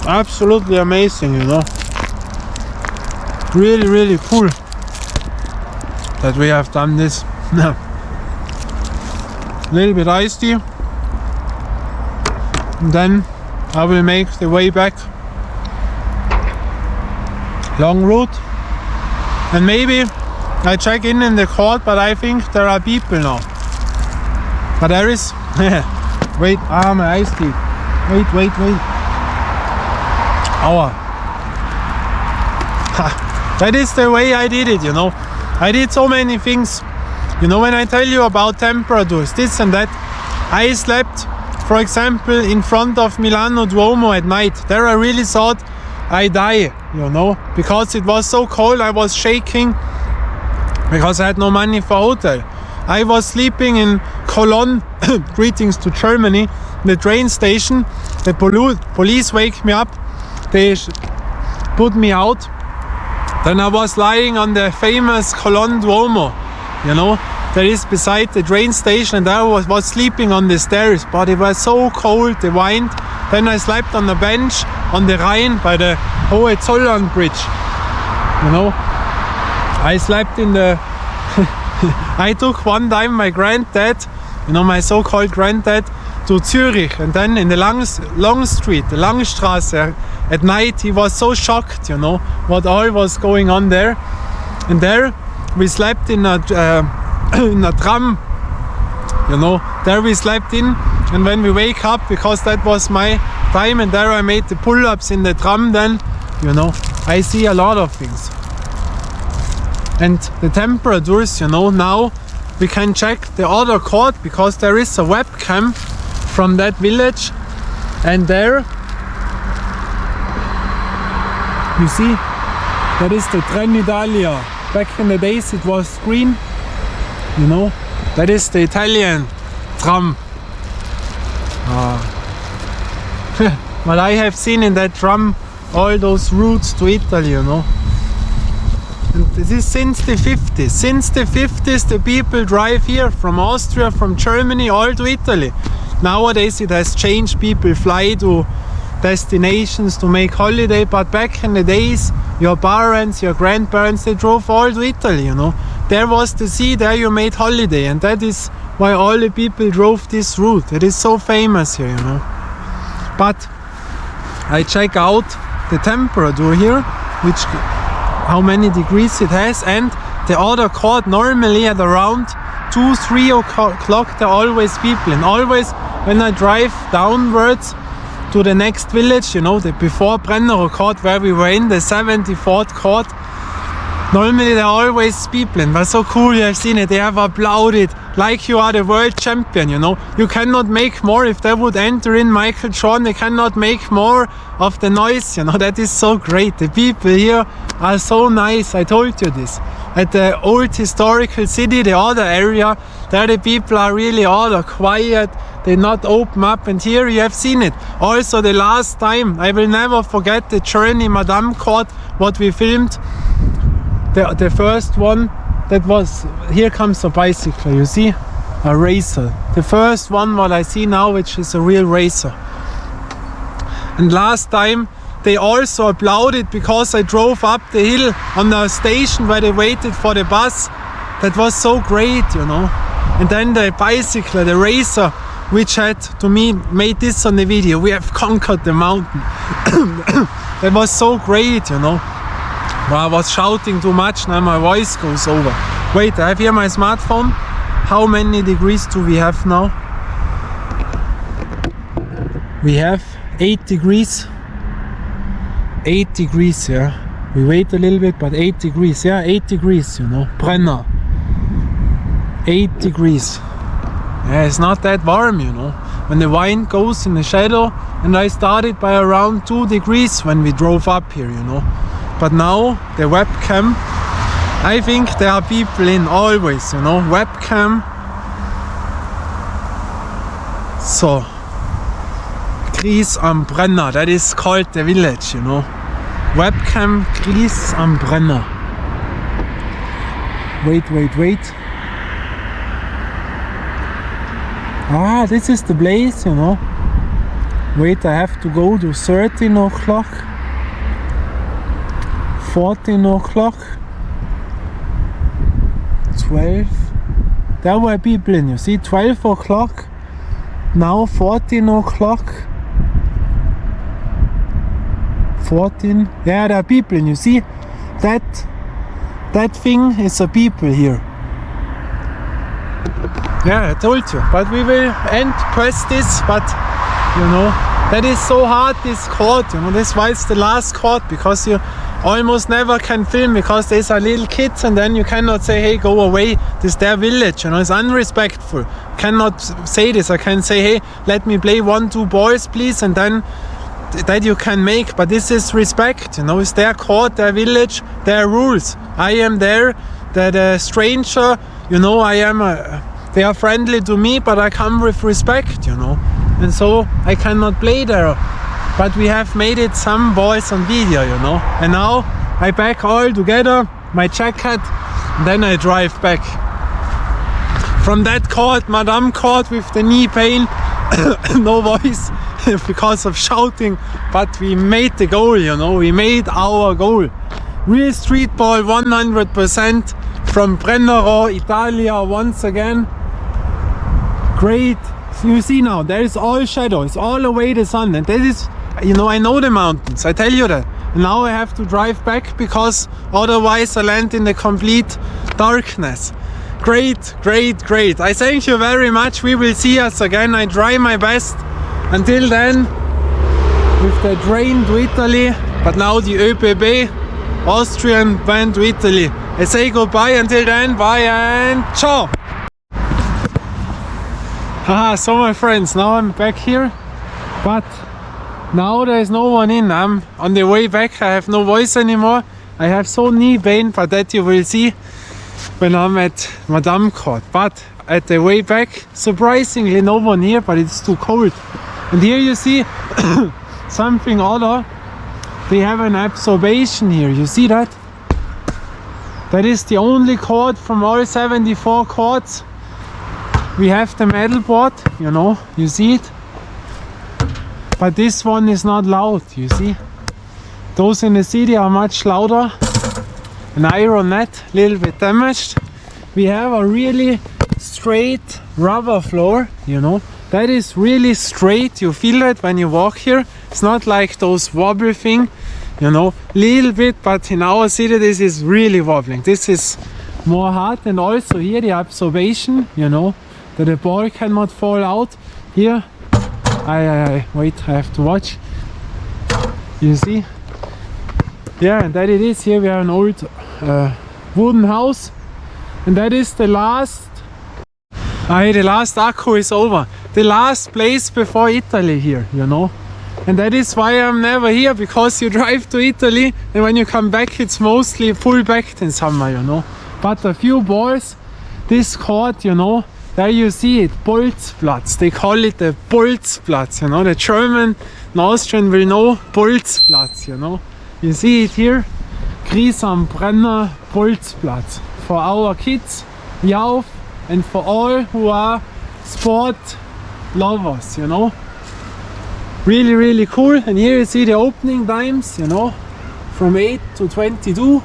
Absolutely amazing, you know. Really, really cool that we have done this. A little bit iced tea, and then I will make the way back. Long route, and maybe I check in the court, but I think there are people now. But there is. Wait, my iced tea. Wait. Hour. That is the way I did it, you know. I did so many things. You know, when I tell you about temperatures, this and that, I slept, for example, in front of Milano Duomo at night. There I really thought I die, you know, because it was so cold. I was shaking because I had no money for hotel. I was sleeping in Cologne, greetings to Germany, the train station. The police wake me up. They put me out. Then I was lying on the famous Cologne Duomo, you know, that is beside the train station, and I was sleeping on the stairs, but it was so cold, the wind. Then I slept on the bench on the Rhine by the Hohenzollern bridge, you know. I slept in the... I took one time my granddad, you know, my so-called granddad, to Zurich, and then in the Long Street, the Langstrasse, at night he was so shocked, you know, what all was going on there. And there we slept in a tram, you know, there we slept in, and when we wake up, because that was my time, and there I made the pull-ups in the tram, then, you know, I see a lot of things. And the temperatures, you know, now we can check the other court, because there is a webcam from that village, and there you see that is the Trenitalia. Back in the days it was green, you know, that is the Italian tram. But I have seen in that tram all those routes to Italy, you know. And this is since the 50s. Since the 50s the people drive here from Austria, from Germany, all to Italy. Nowadays it has changed, people fly to destinations to make holiday, but back in the days your parents, your grandparents, they drove all to Italy, you know. There was the sea, there you made holiday, and that is why all the people drove this route. It is so famous here, you know. But I check out the temperature here, which how many degrees it has, and the other court normally at around 2-3 o'clock there are always people, and always when I drive downwards to the next village, you know, the before Brennero court where we were in, the 74th court, normally there are always people, and it was so cool. You have seen it, they have applauded like you are the world champion, you know. You cannot make more. If they would enter in Michael Jordan, they cannot make more of the noise, you know. That is so great. The people here are so nice. I told you this. At the old historical city, the other area, there the people are really all quiet. They not open up, and here you have seen it. Also the last time, I will never forget the journey Madame Court, what we filmed. The first one, that was, here comes a bicycle, you see, a racer. The first one what I see now, which is a real racer. And last time they also applauded because I drove up the hill on the station where they waited for the bus. That was so great, you know. And then the bicycle, the racer, which had to me made this on the video. We have conquered the mountain. That was so great, you know. Well, I was shouting too much, now my voice goes over. Wait, I have here my smartphone. How many degrees do we have now? We have 8 degrees. 8 degrees, yeah. We wait a little bit, but 8 degrees, yeah, 8 degrees, you know. Brenner. 8 degrees. Yeah, it's not that warm, you know. When the wind goes in the shadow, and I started by around 2 degrees when we drove up here, you know. But now the webcam, I think there are people in always, you know, webcam. So, Gries am Brenner, that is called the village, you know. Webcam Gries am Brenner. Wait. Ah, this is the place, you know. Wait, I have to go to 13 o'clock. 14 o'clock, 12, there were people in, you see, 12 o'clock, now 14 o'clock, 14, yeah, there are people in, you see, that thing is a people here. Yeah, I told you, but we will press this, but you know, that is so hard, this court, you know, that's why it's the last court, because you almost never can film, because there's a little kids, and then you cannot say, hey, go away, this is their village, you know, it's unrespectful. Cannot say this. I can say, hey, let me play 1-2 balls please, and then that you can make, but this is respect, you know, it's their court, their village, their rules. I am there, the stranger, you know, they are friendly to me, but I come with respect, you know, and so I cannot play there. But we have made it some boys on video, you know. And now I pack all together, my jacket, and then I drive back. From that court, Madame Court, with the knee pain, no voice because of shouting, but we made the goal, you know, we made our goal. Real street ball 100% from Brennero, Italia once again. Great. You see now, there is all shadow, it's all away the sun, and that is, you know, I know the mountains, I tell you that. And now I have to drive back because otherwise I land in the complete darkness. Great. I thank you very much. We will see us again. I try my best. Until then, with the train to Italy, but now the ÖBB, Austrian van to Italy. I say goodbye. Until then, bye and ciao. So my friends, now I'm back here, but now there is no one in. I'm on the way back. I have no voice anymore. I have so knee pain, but that you will see when I'm at Madame Court. But at the way back, surprisingly no one here, but it's too cold. And here you see something other. They have an observation here. You see that? That is the only court from all 74 courts. We have the medal board, you know, you see it. But this one is not loud, you see. Those in the city are much louder. An iron net, little bit damaged. We have a really straight rubber floor, you know. That is really straight. You feel it when you walk here. It's not like those wobble thing, you know, little bit, but in our city this is really wobbling. This is more hard, and also here the observation, you know, that the ball cannot fall out. Here, wait, I have to watch. You see? Yeah, and that it is. Here we have an old wooden house, and that is the last. The last Acco is over. The last place before Italy here, you know. And that is why I'm never here, because you drive to Italy and when you come back it's mostly full backed in summer, you know. But a few balls, this court, you know, there you see it, Bolzplatz. They call it the Bolzplatz, you know. The German and Austrian will know Bolzplatz, you know. You see it here, Gries am Brenner Bolzplatz. For our kids, Jauf, and for all who are sport lovers, you know. Really, really cool. And here you see the opening times, you know, from 8 to 22.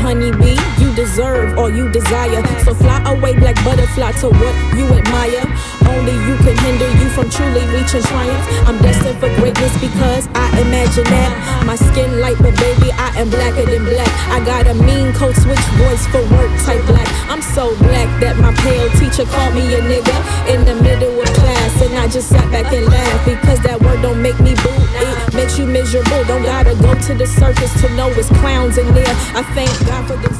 Honeybee, you deserve all you desire. So fly away, black butterfly, to what you admire. Only you can hinder you from truly reaching triumph. I'm destined for greatness because I imagine that. My skin light, but baby, I am blacker than black. I got a mean code switch voice for work type black. I'm so black that my pale teacher called me a nigga in the middle of class, and I just sat back and laughed because that word don't make me boo. It makes you miserable. Don't gotta go to the circus to know it's clowns in there. I thank God for this.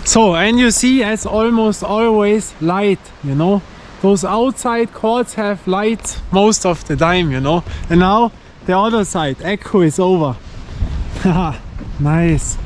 So, and you see, as almost always, light, you know. Those outside courts have lights most of the time, you know. And now the other side, Echo is over. Haha, nice.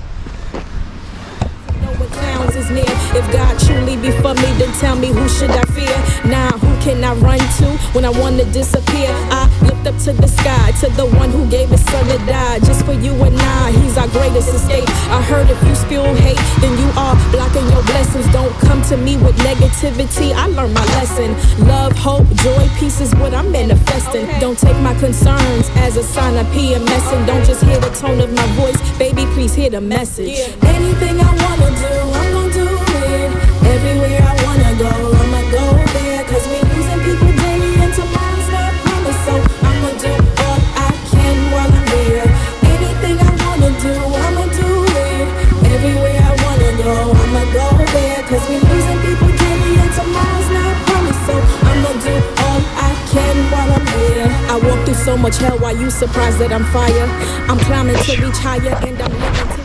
If God truly be for me, then tell me who should I fear? Now who can I run to when I want to disappear? I looked up to the sky, to the one who gave his son to die just for you and I. He's our greatest escape. I heard if you spew hate, then you are blocking your blessings. Don't come to me with negativity. I learned my lesson. Love, hope, joy, peace is what I'm manifesting. Don't take my concerns as a sign of PMS, and don't just hear the tone of my voice. Baby, please hear the message. Anything I wanna do, I'm gonna do it. Everywhere I wanna go, I'ma go there. Cause we losing people daily and tomorrow's not promised. So I'ma do all I can while I'm here. Anything I wanna do, I'ma do it. Everywhere I wanna go, I'ma go there. Cause we losing people daily and tomorrow's not promised. So I'ma do all I can while I'm here. I walk through so much hell while you surprised that I'm fire. I'm climbing to reach higher and I'm living to